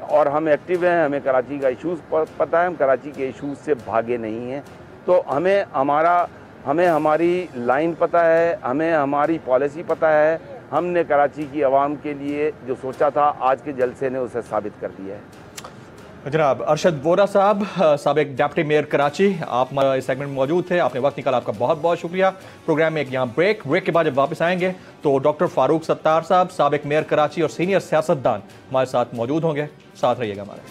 और हम एक्टिव हैं। हमें कराची का इशूज़ पता है, हम कराची के इशूज़ से भागे नहीं हैं। तो हमें हमारी लाइन पता है, हमें हमारी पॉलिसी पता है। हमने कराची की आवाम के लिए जो सोचा था, आज के जलसे ने उसे साबित कर दिया है। जनाब अरशद वोरा साहब, साबिक डिप्टी मेयर कराची, आप इस सेगमेंट में मौजूद थे, आपने वक्त निकाला, आपका बहुत बहुत शुक्रिया। प्रोग्राम में एक यहाँ ब्रेक के बाद जब वापस आएंगे तो डॉक्टर फारूक सत्तार साहब, साबिक मेयर कराची और सीनियर सियासतदान हमारे साथ मौजूद होंगे। साथ रहिएगा हमारे।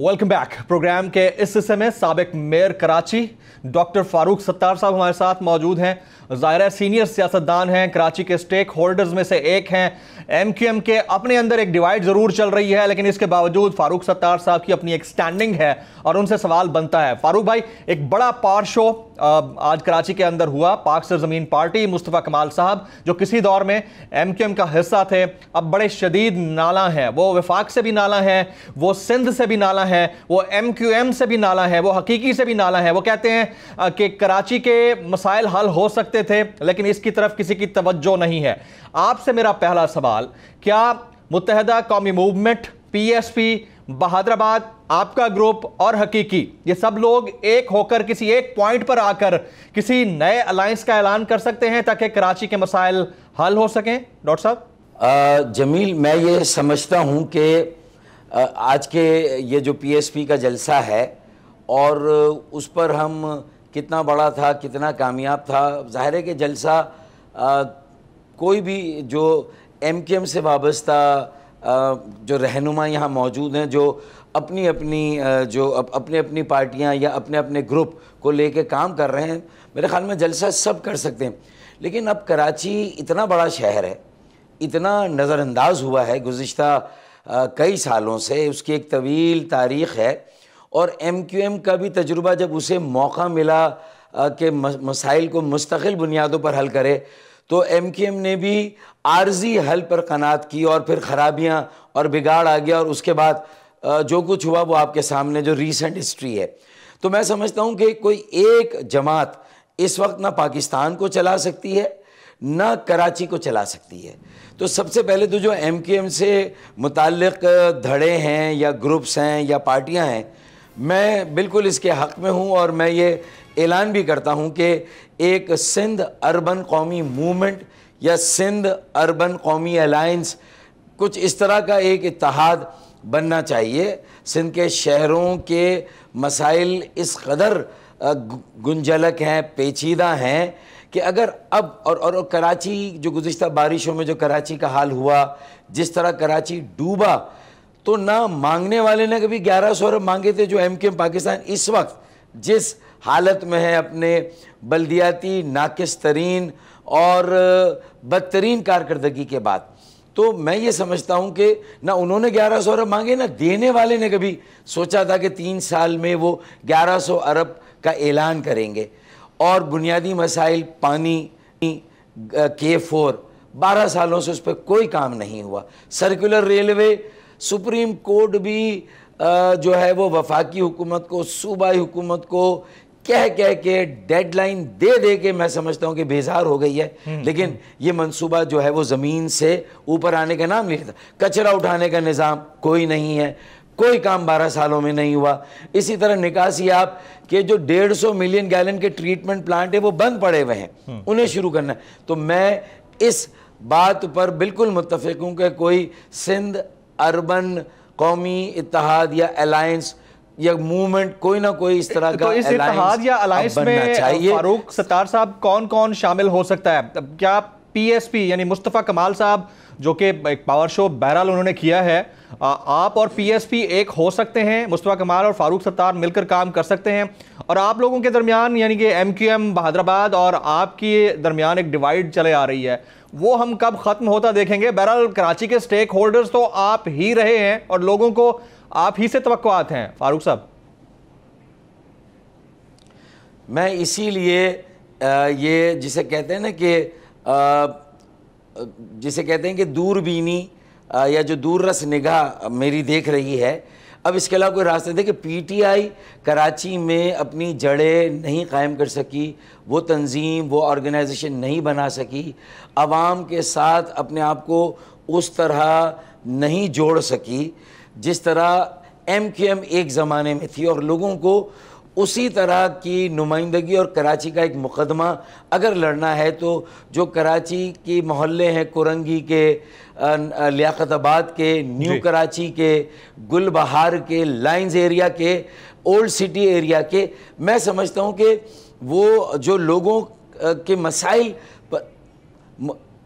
Welcome back. प्रोग्राम के इस हिस्से में साबिक मेयर कराची डॉक्टर फारूक सत्तार साहब हमारे साथ मौजूद हैं। ज़ाहिर है सीनियर सियासतदान हैं, कराची के स्टेक होल्डर्स में से एक हैं। एमक्यूएम के अपने अंदर एक डिवाइड ज़रूर चल रही है, लेकिन इसके बावजूद फारूक सत्तार साहब की अपनी एक स्टैंडिंग है और उनसे सवाल बनता है। फारूक भाई, एक बड़ा पावर शो आज कराची के अंदर हुआ। पाक सरजमीन पार्टी, मुस्तफ़ा कमाल साहब जो किसी दौर में एमक्यूएम का हिस्सा थे, अब बड़े शदीद नाला हैं। वो वफाक से भी नाला है, वो सिंध से भी नाला है, वो एमक्यूएम से भी नाला है, वो हकीकी से भी नाला है। वो कहते हैं कि कराची के मसाइल हल हो सकते थे, लेकिन इसकी तरफ किसी की तवज्जो नहीं है। आपसे मेरा पहला सवाल, क्या मुत्तहिदा कौमी मूवमेंट, पीएसपी, बहादराबाद, आपका ग्रुप और हकीकी, ये सब लोग एक होकर किसी एक पॉइंट पर आकर किसी नए अलायंस का ऐलान कर सकते हैं ताकि कराची के मसाइल हल हो सकें? डॉक्टर साहब। जमील, मैं ये समझता हूँ कि आज के ये जो पीएसपी का जलसा है और उस पर हम कितना बड़ा था, कितना कामयाब था। ज़ाहिर है कि जलसा कोई भी जो एमक्यूएम से वाबस्ता जो रहनुमा यहाँ मौजूद हैं, जो अपनी अपनी पार्टियाँ या अपने अपने ग्रुप को लेके काम कर रहे हैं, मेरे ख़्याल में जलसा सब कर सकते हैं। लेकिन अब कराची इतना बड़ा शहर है, इतना नज़रअंदाज हुआ है गुज़िश्ता कई सालों से, उसकी एक तवील तारीख़ है। और एमक्यूएम का भी तजुर्बा, जब उसे मौका मिला कि मसाइल को मुस्तकिल बुनियादों पर हल करे, तो एमक्यूएम ने भी आर्जी हल पर कनात की और फिर ख़राबियाँ और बिगाड़ आ गया और उसके बाद जो कुछ हुआ वो आपके सामने जो रीसेंट हिस्ट्री है। तो मैं समझता हूँ कि कोई एक जमात इस वक्त ना पाकिस्तान को चला सकती है ना कराची को चला सकती है। तो सबसे पहले तो जो एमक्यूएम से मुताल्लिक़ धड़े हैं या ग्रुप्स हैं या पार्टियाँ हैं, मैं बिल्कुल इसके हक़ में हूँ और मैं ये ऐलान भी करता हूँ कि एक सिंध अर्बन कौमी मूवमेंट या सिंध अर्बन कौमी अलायंस, कुछ इस तरह का एक इत्तेहाद बनना चाहिए। सिंध के शहरों के मसाइल इस कदर गुंजलक हैं, पेचीदा हैं कि अगर अब और कराची जो गुज़िश्ता बारिशों में जो कराची का हाल हुआ, जिस तरह कराची डूबा, तो ना मांगने वाले ने कभी 1100 अरब मांगे थे जो एमक्यूएम पाकिस्तान इस वक्त जिस हालत में है, अपने बल्दियाती नाकिस तरीन और बदतरीन कारकर्दगी के बाद। तो मैं ये समझता हूँ कि ना उन्होंने 1100 अरब मांगे, ना देने वाले ने कभी सोचा था कि 3 साल में वो 1100 अरब का ऐलान करेंगे। और बुनियादी मसाइल, पानी, K4, 12 सालों से उस पर कोई काम नहीं हुआ। सर्कुलर रेलवे, सुप्रीम कोर्ट भी जो है वो वफाकी हुकूमत को, सूबाई हुकूमत को कह के डेडलाइन दे के मैं समझता हूँ कि बेजार हो गई है। लेकिन ये मंसूबा जो है वो ज़मीन से ऊपर आने का नाम नहीं लेता। कचरा उठाने का निज़ाम कोई नहीं है, कोई काम 12 सालों में नहीं हुआ। इसी तरह निकासियाब के जो 150 मिलियन गैलन के ट्रीटमेंट प्लांट है वो बंद पड़े हुए हैं, उन्हें शुरू करना है। तो मैं इस बात पर बिल्कुल मुत्तफ़िक हूँ कि कोई सिंध अर्बन कौमी इत्तेहाद या अलायंस या मूवमेंट, कोई ना कोई इस तरह का तो इस इत्तेहाद या अलायंस में फारूक सत्तार साहब कौन कौन शामिल हो सकता है? क्या पीएसपी यानी मुस्तफ़ा कमाल साहब जो कि एक पावर शो बहरहाल उन्होंने किया है, आप और पीएसपी एक हो सकते हैं? मुस्तफ़ा कमाल और फारूक सत्तार मिलकर काम कर सकते हैं? और आप लोगों के दरमियान यानी कि एमक्यूएम बहादराबाद और आपके दरमियान एक डिवाइड चले आ रही है, वो हम कब ख़त्म होता देखेंगे? बहरहाल कराची के स्टेक होल्डर्स तो आप ही रहे हैं और लोगों को आप ही से तवक्कुआत हैं। फारूक साहब, मैं इसीलिए ये जिसे कहते हैं ना कि जिसे कहते हैं कि दूरबीनी या जो दूररस निगाह मेरी देख रही है, अब इसके अलावा कोई रास्ते थे कि पीटीआई कराची में अपनी जड़ें नहीं कायम कर सकी, वो तंजीम, वो ऑर्गेनाइजेशन नहीं बना सकी, आवाम के साथ अपने आप को उस तरह नहीं जोड़ सकी जिस तरह एमक्यूएम एक ज़माने में थी, और लोगों को उसी तरह की नुमाइंदगी और कराची का एक मुकदमा अगर लड़ना है तो जो कराची की मोहल्ले हैं, कुरंगी के, लियाकताबाद के, न्यू कराची के, गुलबहार के, लाइंस एरिया के, ओल्ड सिटी एरिया के, मैं समझता हूँ कि वो जो लोगों के मसाइल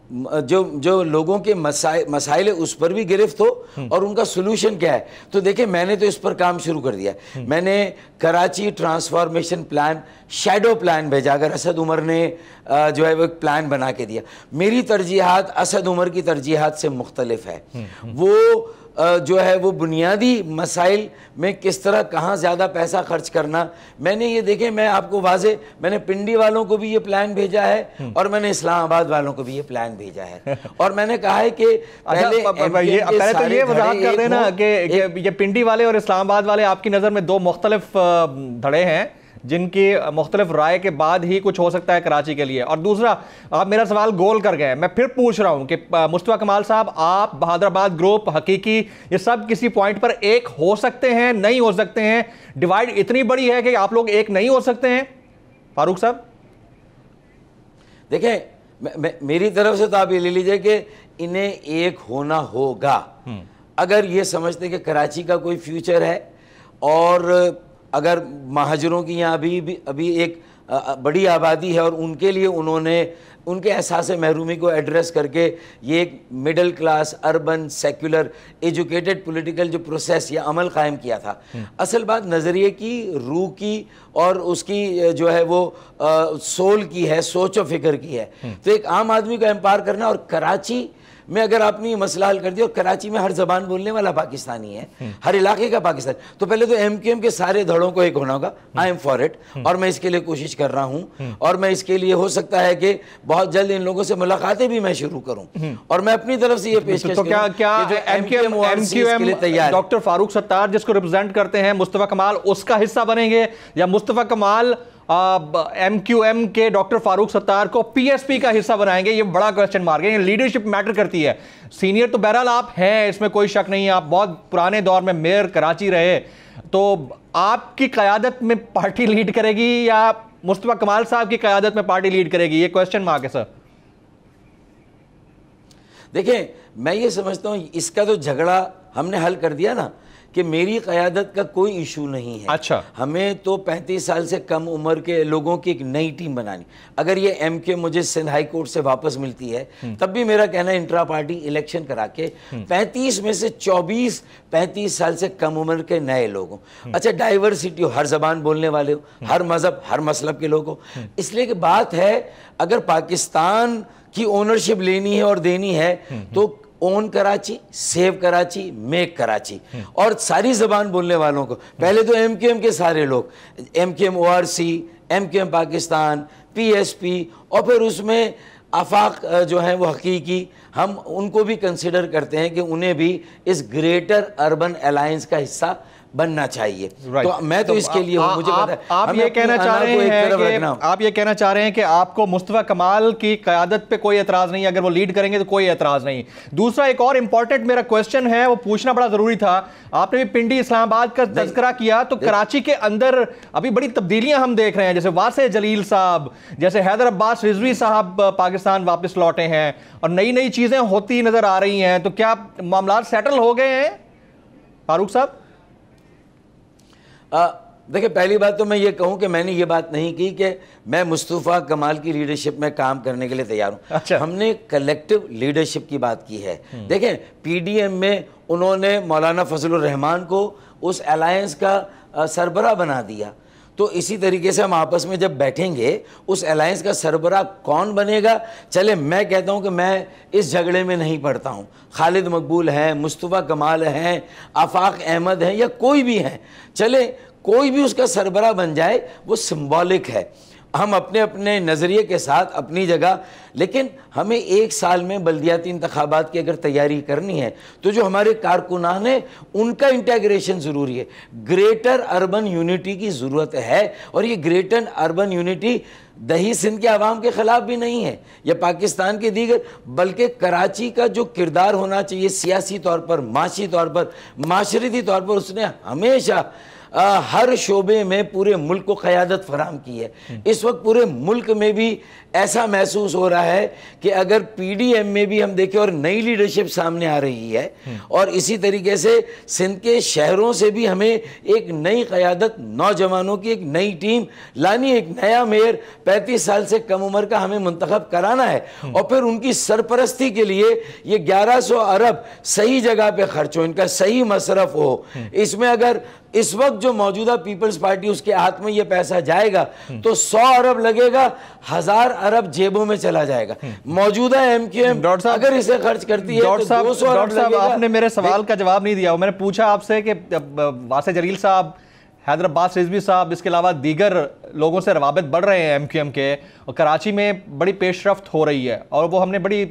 जो लोगों के मसाइल उस पर भी गिरफ्त हो और उनका सोल्यूशन क्या है। तो देखिए, मैंने तो इस पर काम शुरू कर दिया। मैंने Karachi transformation plan, shadow plan भेजा। अगर असद उमर ने जो है वो एक प्लान बना के दिया, मेरी तरजीहात असद उमर की तरजीहात से मुख्तलिफ है। वो जो है वो बुनियादी मसाइल में किस तरह कहाँ ज़्यादा पैसा खर्च करना, मैंने ये देखे। मैं आपको वाजे, मैंने पिंडी वालों को भी ये प्लान भेजा है और मैंने इस्लामाबाद वालों को भी ये प्लान भेजा है। और मैंने कहा है कि पहले तो ये वजाहत कर देना कि ये पिंडी वाले और इस्लामाबाद वाले आपकी नज़र में दो मुख्तलिफ धड़े हैं जिनकी मुख्तलिफ राय के बाद ही कुछ हो सकता है कराची के लिए। और दूसरा, आप मेरा सवाल गोल कर गए। मैं फिर पूछ रहा हूं कि मुस्तफा कमाल साहब, आप, बहादुराबाद ग्रुप, हकीकी, ये सब किसी पॉइंट पर एक हो सकते हैं, नहीं हो सकते हैं? डिवाइड इतनी बड़ी है कि आप लोग एक नहीं हो सकते हैं? फारूक साहब देखें, मेरी तरफ से तो आप ये ले लीजिए कि इन्हें एक होना होगा। अगर ये समझते कि कराची का कोई फ्यूचर है और अगर महाजरों की यहाँ अभी एक बड़ी आबादी है और उनके लिए उन्होंने उनके एहसास महरूमी को एड्रेस करके ये एक middle class, urban, secular, educated political जो प्रोसेस या अमल कायम किया था। असल बात नज़रिए की, रूह की और उसकी जो है वो सोल की है, सोच और फिक्र की है। तो एक आम आदमी को एम्पावर करना, और कराची में अगर आपने ये मसला हल कर दिया, और कराची में हर जबान बोलने वाला पाकिस्तानी है, हर इलाके का पाकिस्तान, तो पहले तो एमक्यूएम के सारे धड़ों को एक होना होगा। आई एम फॉर इट, और मैं इसके लिए कोशिश कर रहा हूं। और मैं इसके लिए हो सकता है कि बहुत जल्द इन लोगों से मुलाकातें भी मैं शुरू करूं, और मैं अपनी तरफ से ये पेशकश तो क्या एमक्यूएम तैयार, डॉक्टर फारूक सत्तार जिसको रिप्रेजेंट करते हैं मुस्तफा कमाल, उसका हिस्सा बनेंगे, या मुस्तफा कमाल एमक्यूएम के डॉक्टर फारूक सत्तार को पीएसपी का हिस्सा बनाएंगे? ये बड़ा क्वेश्चन मार्क है। लीडरशिप मैटर करती है। सीनियर तो बहरहाल आप हैं, इसमें कोई शक नहीं है, आप बहुत पुराने दौर में मेयर कराची रहे, तो आपकी क़यादत में पार्टी लीड करेगी या मुस्तफा कमाल साहब की क़यादत में पार्टी लीड करेगी? ये क्वेश्चन मार्क है सर। देखिए, मैं ये समझता हूं इसका तो झगड़ा हमने हल कर दिया ना, कि मेरी क़यादत का कोई इशू नहीं है। अच्छा, हमें तो 35 साल से कम उम्र के लोगों की एक नई टीम बनानी। अगर ये एमके मुझे सिंध हाई कोर्ट से वापस मिलती है, तब भी मेरा कहना है इंट्रा पार्टी इलेक्शन करा के 35 में से 24 35 साल से कम उम्र के नए लोगों, अच्छा डाइवर्सिटी हो, हर जबान बोलने वाले हो, हर मजहब, हर मसलब के लोग हो। इसलिए कि बात है, अगर पाकिस्तान की ओनरशिप लेनी है और देनी है तो own Karachi, save Karachi, make Karachi, और सारी जबान बोलने वालों को। पहले तो एमक्यूएम के सारे लोग, MQM ORC, MQM Pakistan, PSP, और फिर उसमें आफाक जो है वो हकीकी, हम उनको भी कंसिडर करते हैं कि उन्हें भी इस ग्रेटर अर्बन अलायंस का हिस्सा बनना चाहिए। तो मैं तो इसके लिए हूं। मुझे पता है आप ये कहना चाह रहे हैं कि आपको मुस्तफा कमाल की क़यादत पे कोई एतराज नहीं, अगर वो लीड करेंगे तो कोई एतराज नहीं। दूसरा, एक और इंपॉर्टेंट मेरा क्वेश्चन है, वो पूछना बड़ा जरूरी था। आपने भी पिंडी इस्लामाबाद का तज़किरा किया, तो कराची के अंदर अभी बड़ी तब्दीलियां हम देख रहे हैं, जैसे वासे जलील साहब, जैसे हैदर अब्बास रिजवी साहब पाकिस्तान वापस लौटे हैं, और नई नई चीजें होती नजर आ रही हैं। तो क्या मामला सेटल हो गए हैं फारूक साहब? देखिए, पहली बात तो मैं ये कहूं कि मैंने ये बात नहीं की कि मैं मुस्तफ़ा कमाल की लीडरशिप में काम करने के लिए तैयार हूं। अच्छा। हमने कलेक्टिव लीडरशिप की बात की है। देखें, पीडीएम में उन्होंने मौलाना फजलुर रहमान को उस अलायंस का सरबराह बना दिया, तो इसी तरीके से हम आपस में जब बैठेंगे, उस अलायंस का सरबराह कौन बनेगा, चले मैं कहता हूं कि मैं इस झगड़े में नहीं पड़ता हूं। खालिद मकबूल हैं, मुस्तफ़ा कमाल हैं, आफाक अहमद हैं, या कोई भी हैं, चले कोई भी उसका सरबराह बन जाए, वो सिंबॉलिक है। हम अपने अपने नज़रिए के साथ अपनी जगह, लेकिन हमें एक साल में बल्दियाती इंतखाबात की अगर तैयारी करनी है तो जो हमारे कारकुनान हैं उनका इंटीग्रेशन ज़रूरी है। ग्रेटर अर्बन यूनिटी की ज़रूरत है, और ये ग्रेटर अर्बन यूनिटी दही सिंध के आवाम के ख़िलाफ़ भी नहीं है या पाकिस्तान के दीगर, बल्कि कराची का जो किरदार होना चाहिए सियासी तौर पर, माशी तौर पर, माशरती तौर पर, उसने हमेशा हर शोबे में पूरे मुल्क को क़यादत फराम की है। इस वक्त पूरे मुल्क में भी ऐसा महसूस हो रहा है कि अगर पीडीएम में भी हम देखें और नई लीडरशिप सामने आ रही है, और इसी तरीके से सिंध के शहरों से भी हमें एक नई क़यादत, नौजवानों की एक नई टीम लानी, एक नया मेयर 35 साल से कम उम्र का हमें मुंतखब कराना है, और फिर उनकी सरपरस्ती के लिए ये 1100 अरब सही जगह पे खर्च हो, इनका सही मसरफ हो। इसमें अगर इस वक्त जो मौजूदा पीपल्स पार्टी उसके हाथ में ये पैसा जाएगा तो 100 अरब लगेगा, 1000 अरब जेबों में चला जाएगा। मौजूदा एमक्यूएम अगर इसे खर्च करती है तो 200 अरब लगेगा। आपने मेरे सवाल का जवाब नहीं दिया। मैंने पूछा आपसे कि वासे जलील साहब, हैदर अब्बास रिजवी साहब, इसके अलावा दीगर लोगों से रवाबित बढ़ रहे हैं एमक्यूएम के, और कराची में बड़ी पेशरफ्त हो रही है और वो हमने बड़ी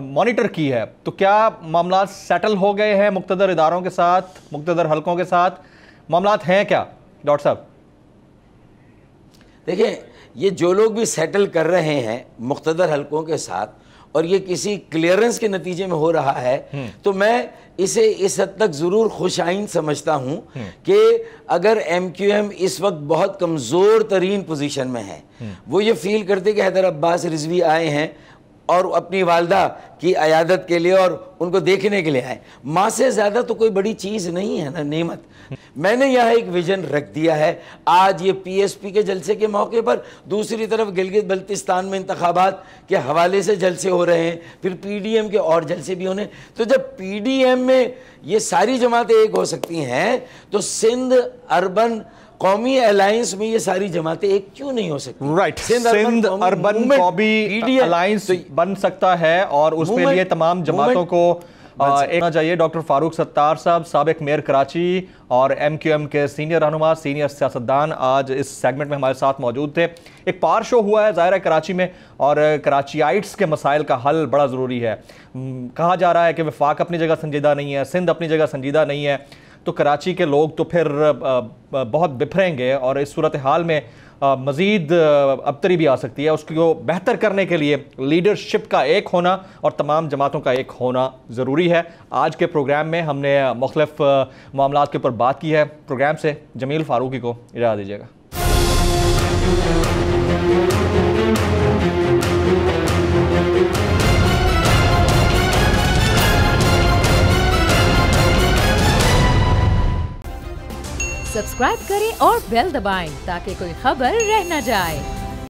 मॉनिटर की है, तो क्या मामला सेटल हो गए हैं मुक़्तदर इदारों के साथ, मुक़्तदर हलकों के साथ? मामलात हैं क्या डॉक्टर साहब? देखिए, ये जो लोग भी सेटल कर रहे हैं मुक़्तदर हलकों के साथ और ये किसी क्लियरेंस के नतीजे में हो रहा है, तो मैं इसे इस हद तक ज़रूर खुशाइन समझता हूँ कि अगर एमक्यूएम इस वक्त बहुत कमज़ोर तरीन पोजीशन में है, वो ये फील करते कि हैदर अब्बास रिजवी आए हैं और अपनी वालदा की अयादत के लिए और उनको देखने के लिए आए, माँ से ज़्यादा तो कोई बड़ी चीज़ नहीं है ना नेमत। मैंने यहाँ एक विजन रख दिया है। आज ये पीएसपी के जलसे के मौके पर दूसरी तरफ गिलगित बल्तिस्तान में इंतखाबात के हवाले से जलसे हो रहे हैं, फिर पीडीएम के और जलसे भी होने। तो जब पीडीएम में ये सारी जमातें एक हो सकती हैं, तो सिंध अर्बन कौमी अलायंस में ये सारी जमातें एक क्यों नहीं हो सकती? राइट, सिंध अर्बन कौमी अलायंस बन सकता है और उसमें लिए तमाम जमातों को एक चाहिए। डॉक्टर फारूक सत्तार साहब, साबिक मेयर कराची और एमक्यूएम के सीनियर रहनुमा, सीनियर सियासतदान, आज इस सेगमेंट में हमारे साथ मौजूद थे। एक पार शो हुआ है ज़ाहिर है कराची में, और कराचियाइट्स के मसाइल का हल बड़ा ज़रूरी है। कहा जा रहा है कि वफाक अपनी जगह संजीदा नहीं है, सिंध अपनी जगह संजीदा नहीं है, तो कराची के लोग तो फिर बहुत बिफरेंगे और इस सूरत हाल में मज़ीद अबतरी भी आ सकती है। उसको बेहतर करने के लिए लीडरशिप का एक होना और तमाम जमातों का एक होना ज़रूरी है। आज के प्रोग्राम में हमने मुख्तलिफ मामलात के ऊपर बात की है। प्रोग्राम से जमील फारूकी को इजाज़त दीजिएगा। सब्सक्राइब करें और बेल दबाएं ताकि कोई खबर रह न जाए।